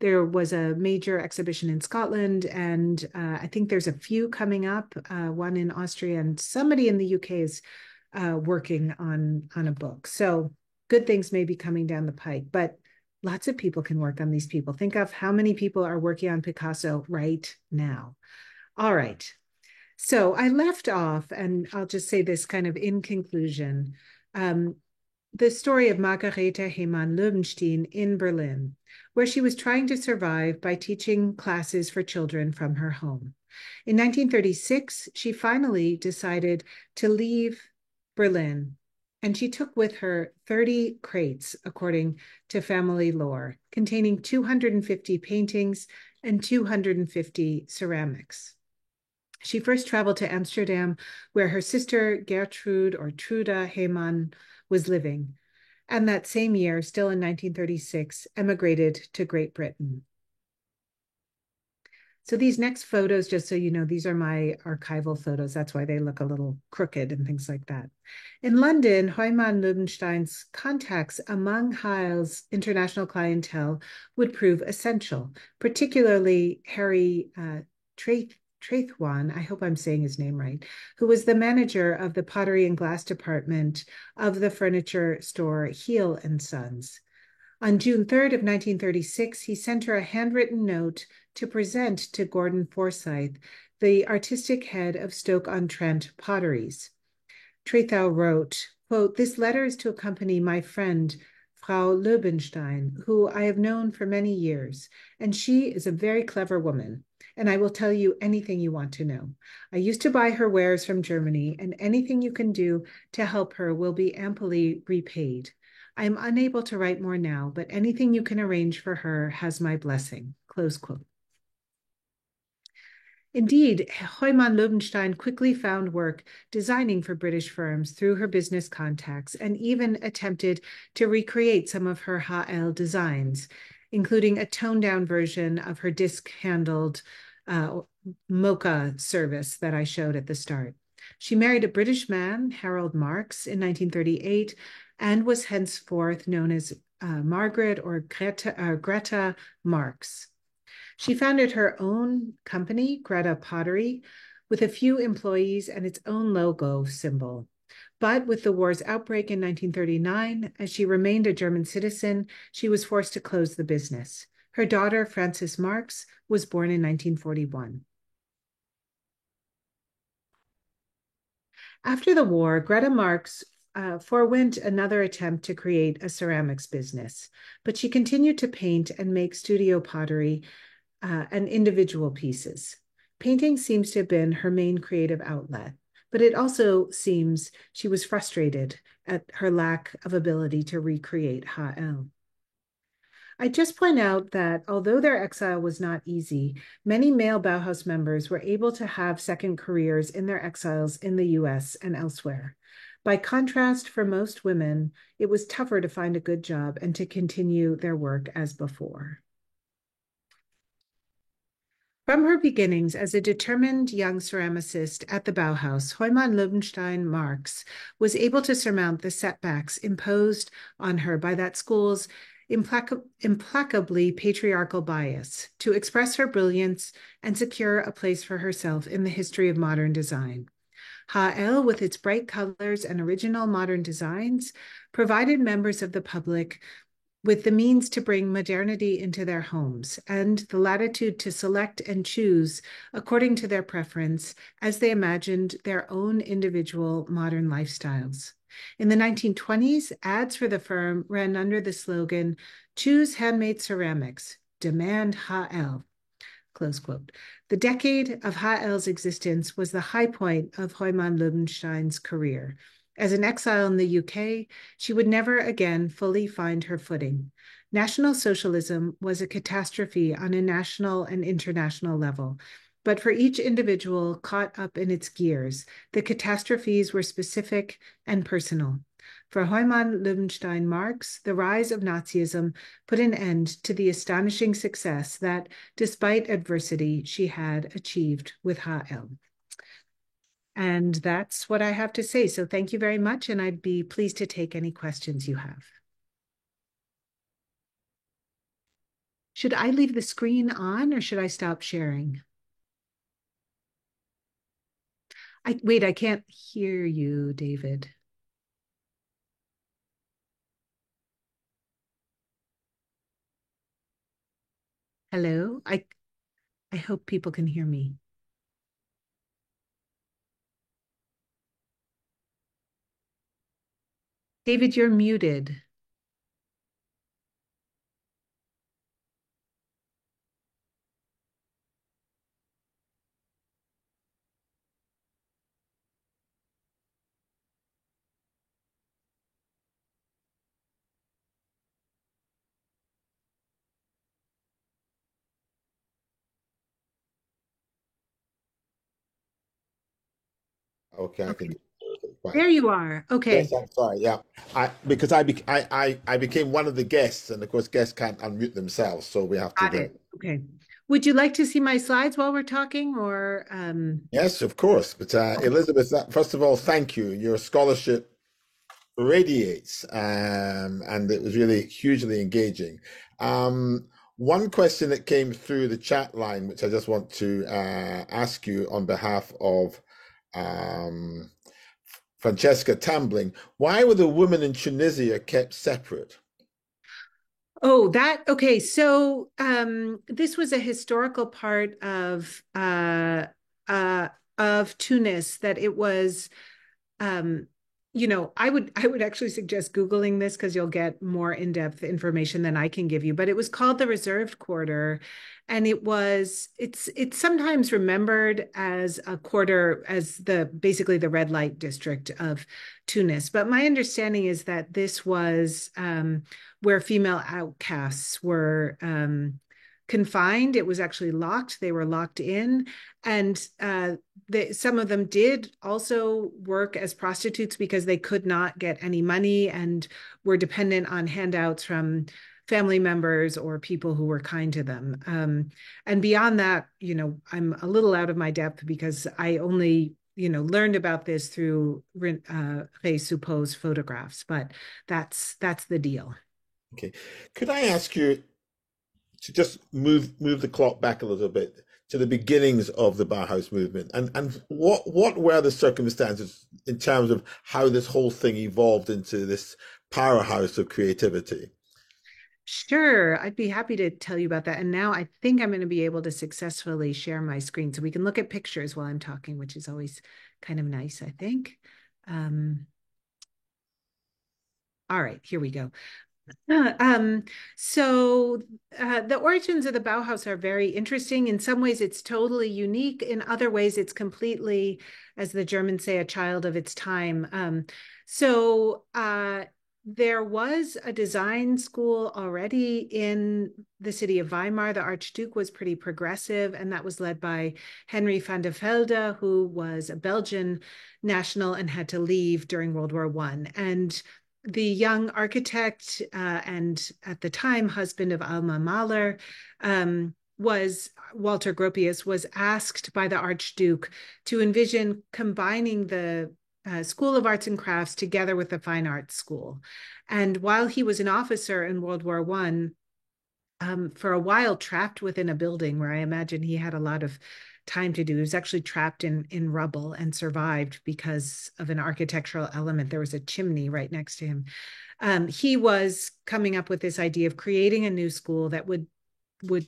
There was a major exhibition in Scotland, and I think there's a few coming up, one in Austria, and somebody in the UK is working on a book. So good things may be coming down the pike, but lots of people can work on these people. Think of how many people are working on Picasso right now. All right. So I left off, and I'll just say this kind of in conclusion, the story of Margarete Heymann-Löwenstein in Berlin, where she was trying to survive by teaching classes for children from her home. In 1936, she finally decided to leave Berlin, and she took with her 30 crates, according to family lore, containing 250 paintings and 250 ceramics. She first traveled to Amsterdam, where her sister Gertrude or Truda Heymann was living, and that same year, still in 1936, emigrated to Great Britain. So these next photos, just so you know, these are my archival photos. That's why they look a little crooked and things like that. In London, Heymann-Löwenstein's contacts among Heil's international clientele would prove essential, particularly Harry Traithwan, I hope I'm saying his name right, who was the manager of the pottery and glass department of the furniture store Heel and Sons. On June 3rd of 1936, he sent her a handwritten note to present to Gordon Forsyth, the artistic head of Stoke-on-Trent Potteries. Trethau wrote, quote, "This letter is to accompany my friend, Frau Löwenstein, who I have known for many years, and she is a very clever woman, and I will tell you anything you want to know. I used to buy her wares from Germany, and anything you can do to help her will be amply repaid. I am unable to write more now, but anything you can arrange for her has my blessing." Close quote. Indeed, Heymann-Löwenstein quickly found work designing for British firms through her business contacts and even attempted to recreate some of her HL designs, including a toned-down version of her disc-handled mocha service that I showed at the start. She married a British man, Harold Marks, in 1938, and was henceforth known as Margaret or Greta Marks. She founded her own company, Greta Pottery, with a few employees and its own logo symbol. But with the war's outbreak in 1939, as she remained a German citizen, she was forced to close the business. Her daughter, Frances Marks, was born in 1941. After the war, Greta Marks forewent another attempt to create a ceramics business, but she continued to paint and make studio pottery and individual pieces. Painting seems to have been her main creative outlet, but it also seems she was frustrated at her lack of ability to recreate HL. I just point out that although their exile was not easy, many male Bauhaus members were able to have second careers in their exiles in the US and elsewhere. By contrast, for most women, it was tougher to find a good job and to continue their work as before. From her beginnings as a determined young ceramicist at the Bauhaus, Heymann-Löwenstein Marks was able to surmount the setbacks imposed on her by that school's implacably patriarchal bias to express her brilliance and secure a place for herself in the history of modern design. HL, with its bright colors and original modern designs, provided members of the public with the means to bring modernity into their homes and the latitude to select and choose according to their preference as they imagined their own individual modern lifestyles. In the 1920s, ads for the firm ran under the slogan, "Choose handmade ceramics, demand HL." Close quote. The decade of HL's existence was the high point of Heumann Löwenstein's career. As an exile in the UK, she would never again fully find her footing. National Socialism was a catastrophe on a national and international level. But for each individual caught up in its gears, the catastrophes were specific and personal. For Heumann Löwenstein Marx, the rise of Nazism put an end to the astonishing success that, despite adversity, she had achieved with HL. And that's what I have to say. So thank you very much, and I'd be pleased to take any questions you have. Should I leave the screen on or should I stop sharing? Wait, I can't hear you, David. Hello? I hope people can hear me. David, you're muted. Okay, I can. Okay. Fine. There you are. Okay. Yes, I'm sorry. Yeah, because I became one of the guests, and of course, guests can't unmute themselves, so we have to Got then. it. Okay. Would you like to see my slides while we're talking or Yes, of course. But okay. Elizabeth, first of all, thank you. Your scholarship radiates, and it was really hugely engaging. One question that came through the chat line, which I just want to ask you on behalf of um, Francesca Tambling, why were the women in Tunisia kept separate? Oh, that okay. So this was a historical part uh of Tunis that it was um, I would actually suggest Googling this because you'll get more in-depth information than I can give you. But it was called the Reserved Quarter, and it's sometimes remembered as a quarter as the basically the red light district of Tunis. But my understanding is that this was where female outcasts were confined. It was actually locked. They were locked in, and some of them did also work as prostitutes because they could not get any money and were dependent on handouts from family members or people who were kind to them. And beyond that, I'm a little out of my depth because I only learned about this through Ray Suppot's photographs, but that's the deal. Okay, could I ask you to just move the clock back a little bit to the beginnings of the Bauhaus movement, and what were the circumstances in terms of how this whole thing evolved into this powerhouse of creativity? Sure, I'd be happy to tell you about that. And now I think I'm going to be able to successfully share my screen so we can look at pictures while I'm talking, which is always kind of nice, I think. Um, all right, here we go. Uh, um, so the origins of the Bauhaus are very interesting. In some ways, it's totally unique. In other ways, it's completely, as the Germans say, a child of its time. There was a design school already in the city of Weimar. The Archduke was pretty progressive, and that was led by Henry van der Velde, who was a Belgian national and had to leave during World War I. And the young architect and at the time husband of Alma Mahler was Walter Gropius was asked by the Archduke to envision combining the School of Arts and Crafts together with the Fine Arts School. And while he was an officer in World War One, for a while trapped within a building where I imagine he had a lot of time to do. He was actually trapped in rubble and survived because of an architectural element. There was a chimney right next to him. He was coming up with this idea of creating a new school that would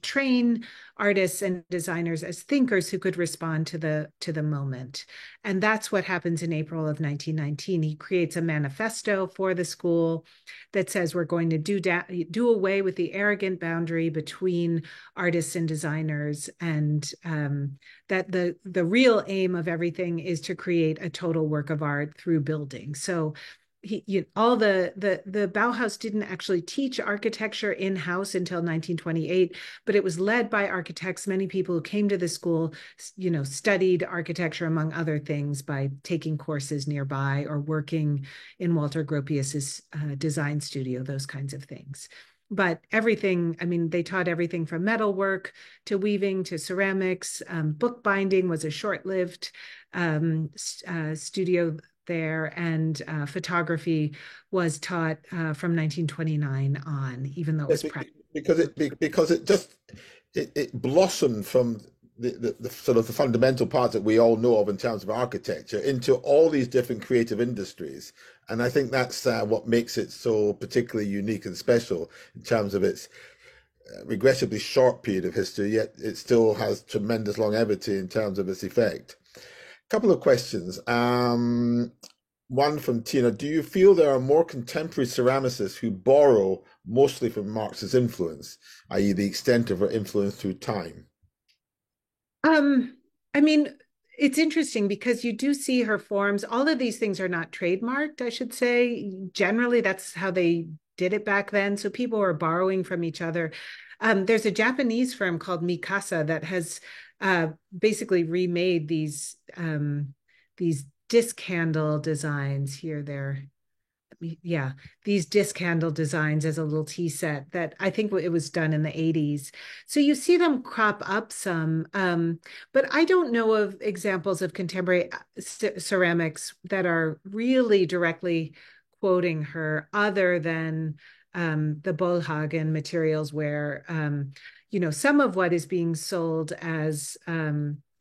train artists and designers as thinkers who could respond to the moment. And that's what happens in April of 1919. He creates a manifesto for the school that says we're going to do away with the arrogant boundary between artists and designers, and that the real aim of everything is to create a total work of art through building. So all the Bauhaus didn't actually teach architecture in-house until 1928, but it was led by architects. Many people who came to the school, studied architecture, among other things, by taking courses nearby or working in Walter Gropius's design studio, those kinds of things. But everything, I mean, they taught everything from metalwork to weaving to ceramics. Bookbinding was a short-lived studio there, and photography was taught from 1929 on, even though it was practical. Because it blossomed from the sort of the fundamental parts that we all know of in terms of architecture into all these different creative industries. And I think that's what makes it so particularly unique and special in terms of its regrettably short period of history, yet it still has tremendous longevity in terms of its effect. Couple of questions. One from Tina. Do you feel there are more contemporary ceramicists who borrow mostly from Marx's influence, i.e., the extent of her influence through time? I mean, it's interesting because you do see her forms. All of these things are not trademarked, I should say. Generally, that's how they did it back then. So people were borrowing from each other. There's a Japanese firm called Mikasa that has basically remade these disc handle designs here. These disc handle designs as a little tea set that I think it was done in the 80s. So you see them crop up some, but I don't know of examples of contemporary ceramics that are really directly quoting her, other than the Bollhagen materials, where some of what is being sold as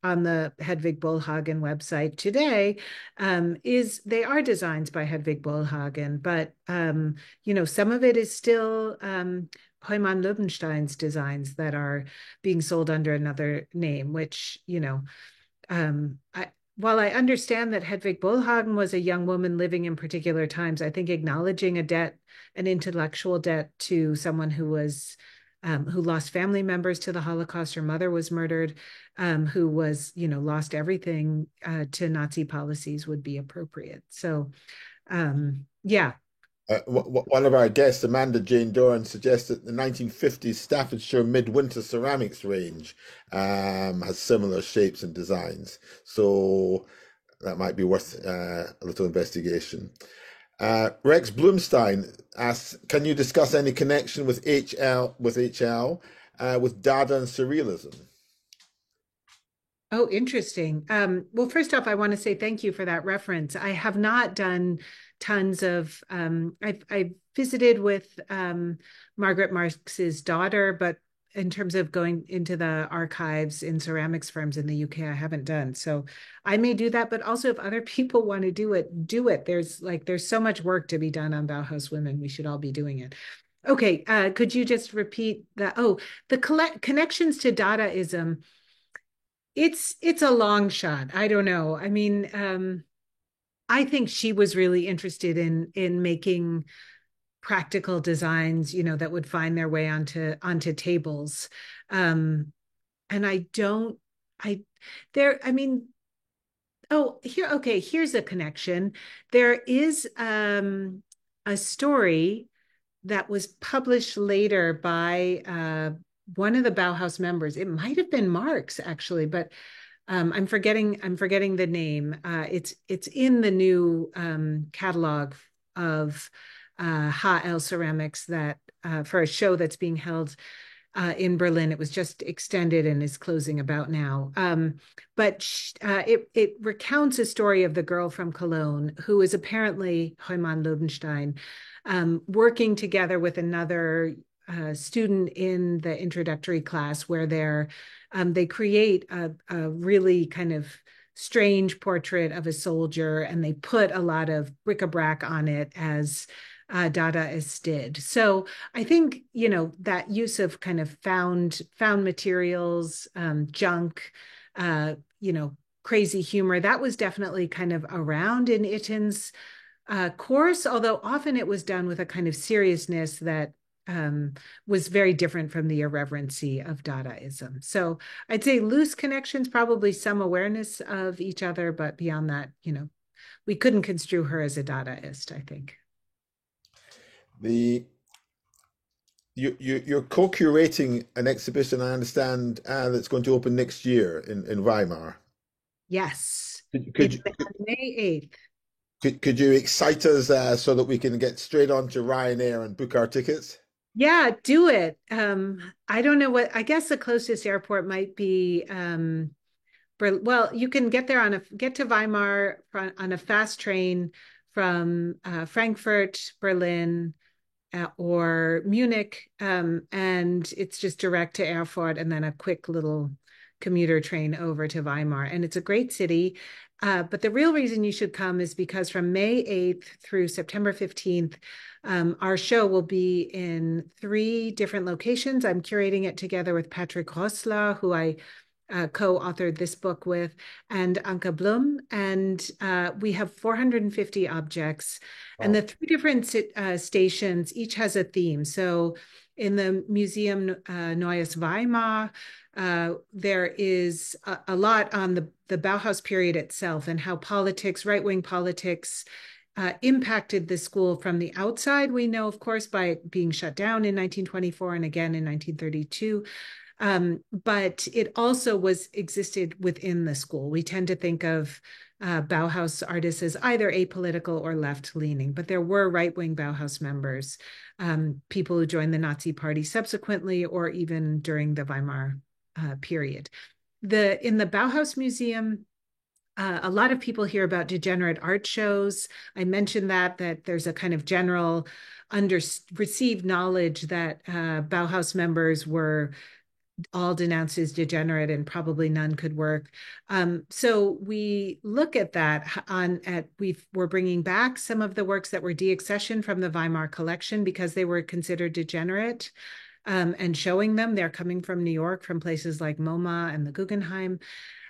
on the Hedvig Bollhagen website today they are designs by Hedvig Bollhagen, but some of it is still Heumann Lobenstein's designs that are being sold under another name, which while I understand that Hedvig Bollhagen was a young woman living in particular times, I think acknowledging an intellectual debt to someone who lost family members to the Holocaust. Her mother was murdered, who was, lost everything to Nazi policies, would be appropriate. So, yeah. One of our guests, Amanda Jane Doran, suggests that the 1950s Staffordshire Midwinter ceramics range has similar shapes and designs. So that might be worth a little investigation. Rex Bloomstein asks, can you discuss any connection with HL with Dada and Surrealism? Oh, interesting. Well, first off, I want to say thank you for that reference. I have not done tons of, I've visited with Margaret Marx's daughter, but in terms of going into the archives in ceramics firms in the UK, I haven't done. So I may do that, but also if other people want to do it, do it. There's so much work to be done on Bauhaus Women. We should all be doing it. Okay, could you just repeat that? Oh, the connections to Dadaism. It's a long shot. I don't know. I mean, I think she was really interested in making practical designs, that would find their way onto tables. And I don't, I there, I mean, oh, here's a connection. There is a story that was published later by one of the Bauhaus members. It might have been Marx, actually, but I'm forgetting the name. It's in the new catalog of HL Ceramics that for a show that's being held in Berlin. It was just extended and is closing about now. But it recounts a story of the girl from Cologne who is apparently Heumann Lodenstein, working together with another student in the introductory class where they create a really kind of strange portrait of a soldier, and they put a lot of bric-a-brac on it as Dadaists did. So I think, that use of kind of found materials, junk, crazy humor, that was definitely kind of around in Itten's course, although often it was done with a kind of seriousness that was very different from the irreverency of Dadaism. So I'd say loose connections, probably some awareness of each other, but beyond that, we couldn't construe her as a Dadaist, I think. The you're co-curating an exhibition, I understand, that's going to open next year in Weimar. Yes, Could it's you, May 8th. could you excite us so that we can get straight on to Ryanair and book our tickets? Yeah, do it. I don't know I guess the closest airport might be well, you can get to Weimar on a fast train from Frankfurt, Berlin, or Munich, and it's just direct to Erfurt, and then a quick little commuter train over to Weimar. And it's a great city. But the real reason you should come is because from May 8th through September 15th, our show will be in 3 different locations. I'm curating it together with Patrick Rossler, who I co-authored this book with, and Anke Blum. And we have 450 objects. And Wow. the 3 different stations each has a theme. So in the Museum Neues Weimar, there is a lot on the Bauhaus period itself and how politics, right-wing politics, impacted the school from the outside. We know, of course, by it being shut down in 1924 and again in 1932. But it also existed within the school. We tend to think of Bauhaus artists as either apolitical or left-leaning, but there were right-wing Bauhaus members, people who joined the Nazi Party subsequently or even during the Weimar period. In the Bauhaus Museum, a lot of people hear about degenerate art shows. I mentioned that there's a kind of general received knowledge that Bauhaus members were all denounced as degenerate and probably none could work. So we look at that we're bringing back some of the works that were deaccessioned from the Weimar collection because they were considered degenerate, and showing them. They're coming from New York, from places like MoMA and the Guggenheim.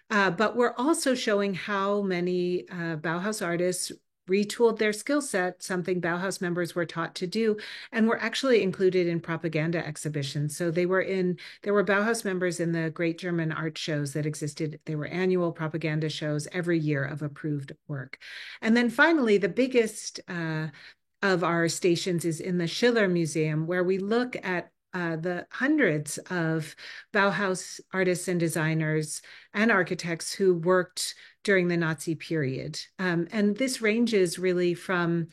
But we're also showing how many Bauhaus artists retooled their skill set, something Bauhaus members were taught to do, and were actually included in propaganda exhibitions. So there were Bauhaus members in the great German art shows that existed. They were annual propaganda shows every year of approved work. And then finally, the biggest of our stations is in the Schiller Museum, where we look at the hundreds of Bauhaus artists and designers and architects who worked during the Nazi period. And this ranges really from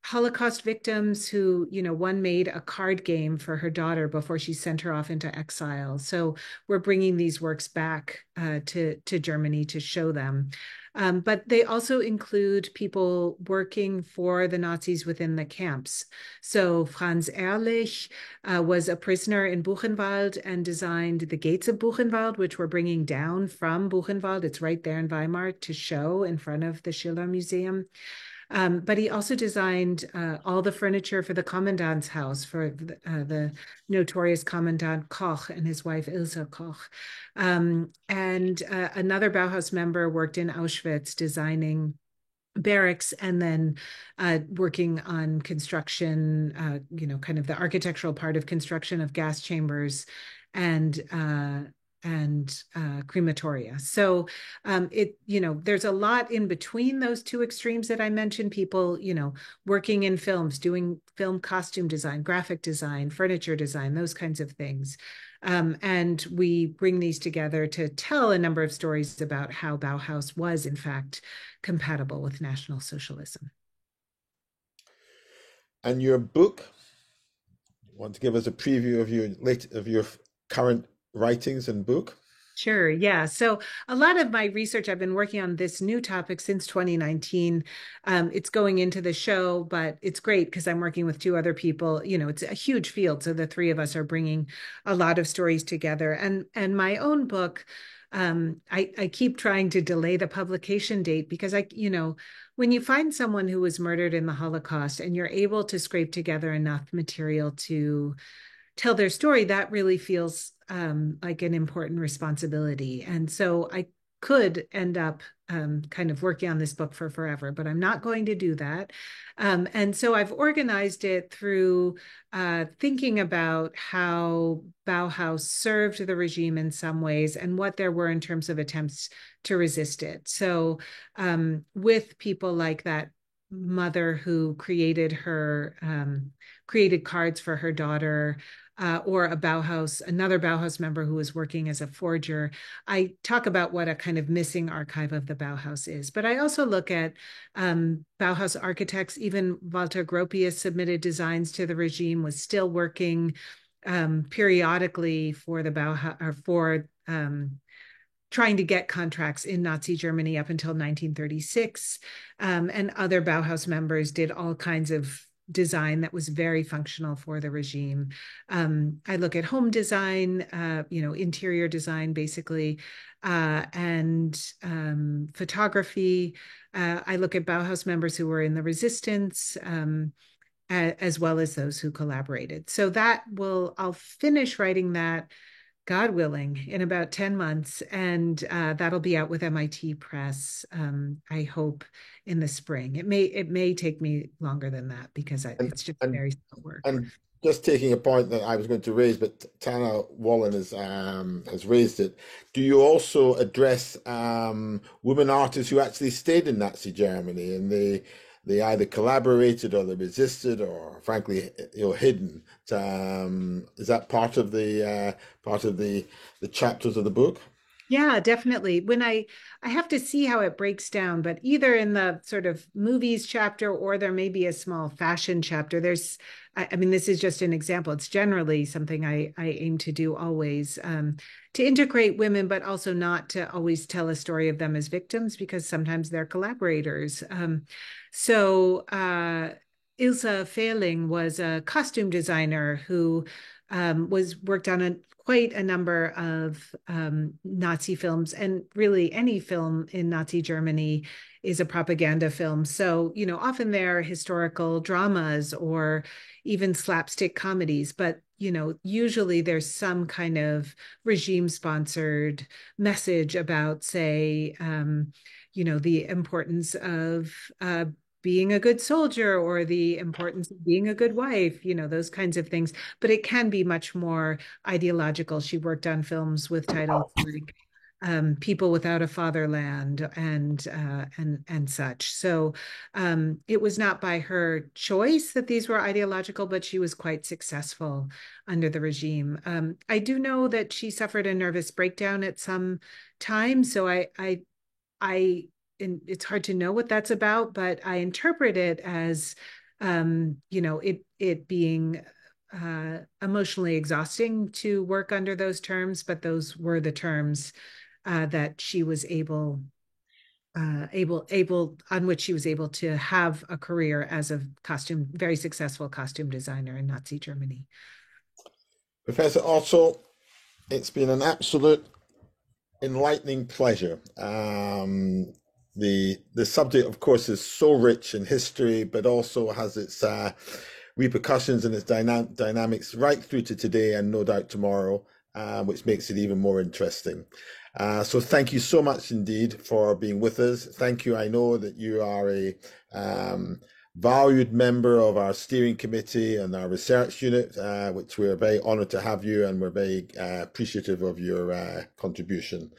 Holocaust victims who, one made a card game for her daughter before she sent her off into exile. So we're bringing these works back to Germany to show them. But they also include people working for the Nazis within the camps. So Franz Ehrlich was a prisoner in Buchenwald and designed the gates of Buchenwald, which we're bringing down from Buchenwald. It's right there in Weimar to show in front of the Schiller Museum. But he also designed all the furniture for the Commandant's house, for the notorious Commandant Koch and his wife Ilse Koch. And another Bauhaus member worked in Auschwitz designing barracks and then working on construction, kind of the architectural part of construction of gas chambers and crematoria. So there's a lot in between those 2 extremes that I mentioned. People, working in films, doing film costume design, graphic design, furniture design, those kinds of things. And we bring these together to tell a number of stories about how Bauhaus was, in fact, compatible with National Socialism. And your book, Want to give us a preview of your current writings and book? Sure. Yeah. So a lot of my research, I've been working on this new topic since 2019. It's going into the show, but it's great because I'm working with two other people. You know, it's a huge field, so the three of us are bringing a lot of stories together. And my own book, I keep trying to delay the publication date because when you find someone who was murdered in the Holocaust and you're able to scrape together enough material to tell their story, that really feels like an important responsibility. And so I could end up kind of working on this book for forever, but I'm not going to do that. And so I've organized it through thinking about how Bauhaus served the regime in some ways and what there were in terms of attempts to resist it. So with people like that mother who created cards for her daughter, or another Bauhaus member who was working as a forger. I talk about what a kind of missing archive of the Bauhaus is, but I also look at Bauhaus architects. Even Walter Gropius submitted designs to the regime, was still working periodically for the Bauhaus, or for trying to get contracts in Nazi Germany up until 1936. And other Bauhaus members did all kinds of design that was very functional for the regime. I look at home design, interior design, basically, and photography. I look at Bauhaus members who were in the resistance, as well as those who collaborated. So I'll finish writing that, God willing, in about 10 months. And that'll be out with MIT Press, I hope, in the spring. It may take me longer than that because And it's just and very slow work. and just taking a point that I was going to raise, but Tana Wallen has raised it. Do you also address women artists who actually stayed in Nazi Germany and they either collaborated or they resisted or frankly hidden? Is that part of the chapters of the book? Yeah, definitely. When I have to see how it breaks down, but either in the sort of movies chapter or there may be a small fashion chapter. I mean, this is just an example. It's generally something I aim to do always, to integrate women, but also not to always tell a story of them as victims because sometimes they're collaborators. So Ilse Fehling was a costume designer who was worked on quite a number of Nazi films, and really any film in Nazi Germany is a propaganda film. So, often they're historical dramas or even slapstick comedies, but usually there's some kind of regime-sponsored message about, say, the importance of being a good soldier or the importance of being a good wife, those kinds of things. But it can be much more ideological. She worked on films with titles like "People Without a Fatherland" and such. So it was not by her choice that these were ideological, but she was quite successful under the regime. I do know that she suffered a nervous breakdown at some time, so I and it's hard to know what that's about, but I interpret it as it being emotionally exhausting to work under those terms, but those were the terms that she was able on which she was able to have a career as a very successful costume designer in Nazi Germany. Professor Otto, it's been an absolute enlightening pleasure. The subject, of course, is so rich in history, but also has its repercussions and its dynamics right through to today and no doubt tomorrow, which makes it even more interesting. So thank you so much indeed for being with us. Thank you. I know that you are a valued member of our steering committee and our research unit, which we're very honored to have you, and we're very appreciative of your contribution.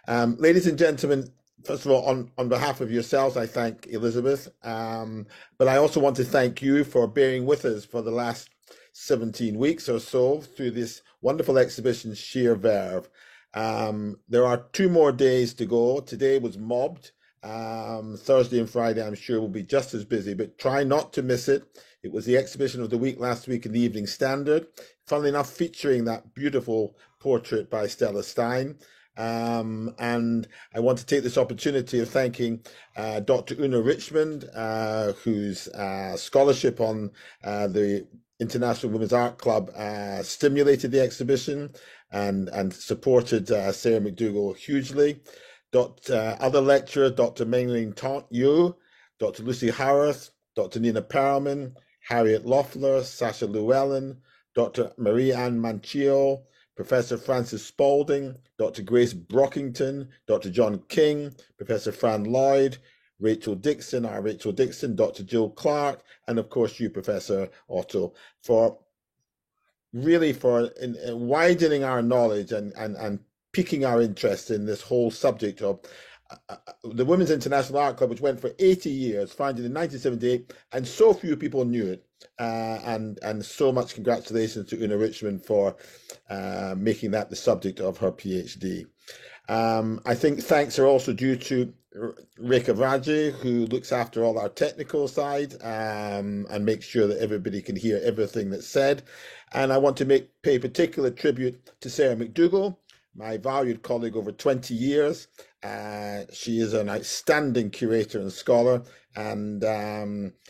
Ladies and gentlemen, first of all, on behalf of yourselves, I thank Elizabeth, but I also want to thank you for bearing with us for the last 17 weeks or so through this wonderful exhibition, Sheer Verve. There are 2 more days to go. Today was mobbed. Thursday and Friday, I'm sure, will be just as busy, but try not to miss it. It was the exhibition of the week last week in the Evening Standard, funnily enough, featuring that beautiful portrait by Stella Stein. And I want to take this opportunity of thanking Dr. Una Richmond, whose scholarship on the International Women's Art Club stimulated the exhibition and supported Sarah McDougall hugely. Other lecturers, Dr. Mengling Taunt Yu, Dr. Lucy Howarth, Dr. Nina Perelman, Harriet Loeffler, Sasha Llewellyn, Dr. Marie-Anne Manchio, Professor Francis Spalding, Dr. Grace Brockington, Dr. John King, Professor Fran Lloyd, Rachel Dixon, Dr. Jill Clark, and of course you, Professor Otto, for widening our knowledge and piquing our interest in this whole subject of the Women's International Art Club, which went for 80 years, founded in 1978, and so few people knew it. And so much congratulations to Una Richmond for making that the subject of her PhD. I think thanks are also due to Rekha Raji, who looks after all our technical side and makes sure that everybody can hear everything that's said. And I want to pay particular tribute to Sarah McDougall, my valued colleague over 20 years. She is an outstanding curator and scholar, and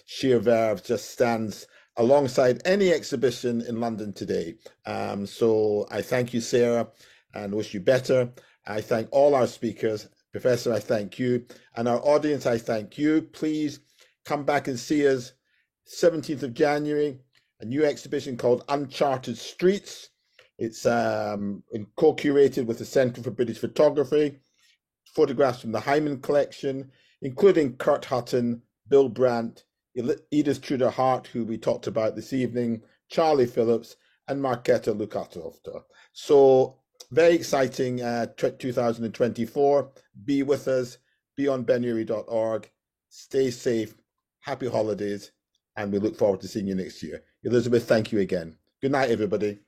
Sheer Verve just stands alongside any exhibition in London today. So I thank you, Sarah, and wish you better. I thank all our speakers. Professor, I thank you. And our audience, I thank you. Please come back and see us 17th of January, a new exhibition called Uncharted Streets. It's co-curated with the Centre for British Photography, photographs from the Hyman collection, including Kurt Hutton, Bill Brandt, Edith Tudor-Hart, who we talked about this evening, Charlie Phillips, and Marketa Lukatofta. So very exciting 2024. Be with us, be on benuri.org, stay safe, happy holidays, and we look forward to seeing you next year. Elizabeth, thank you again. Good night, everybody.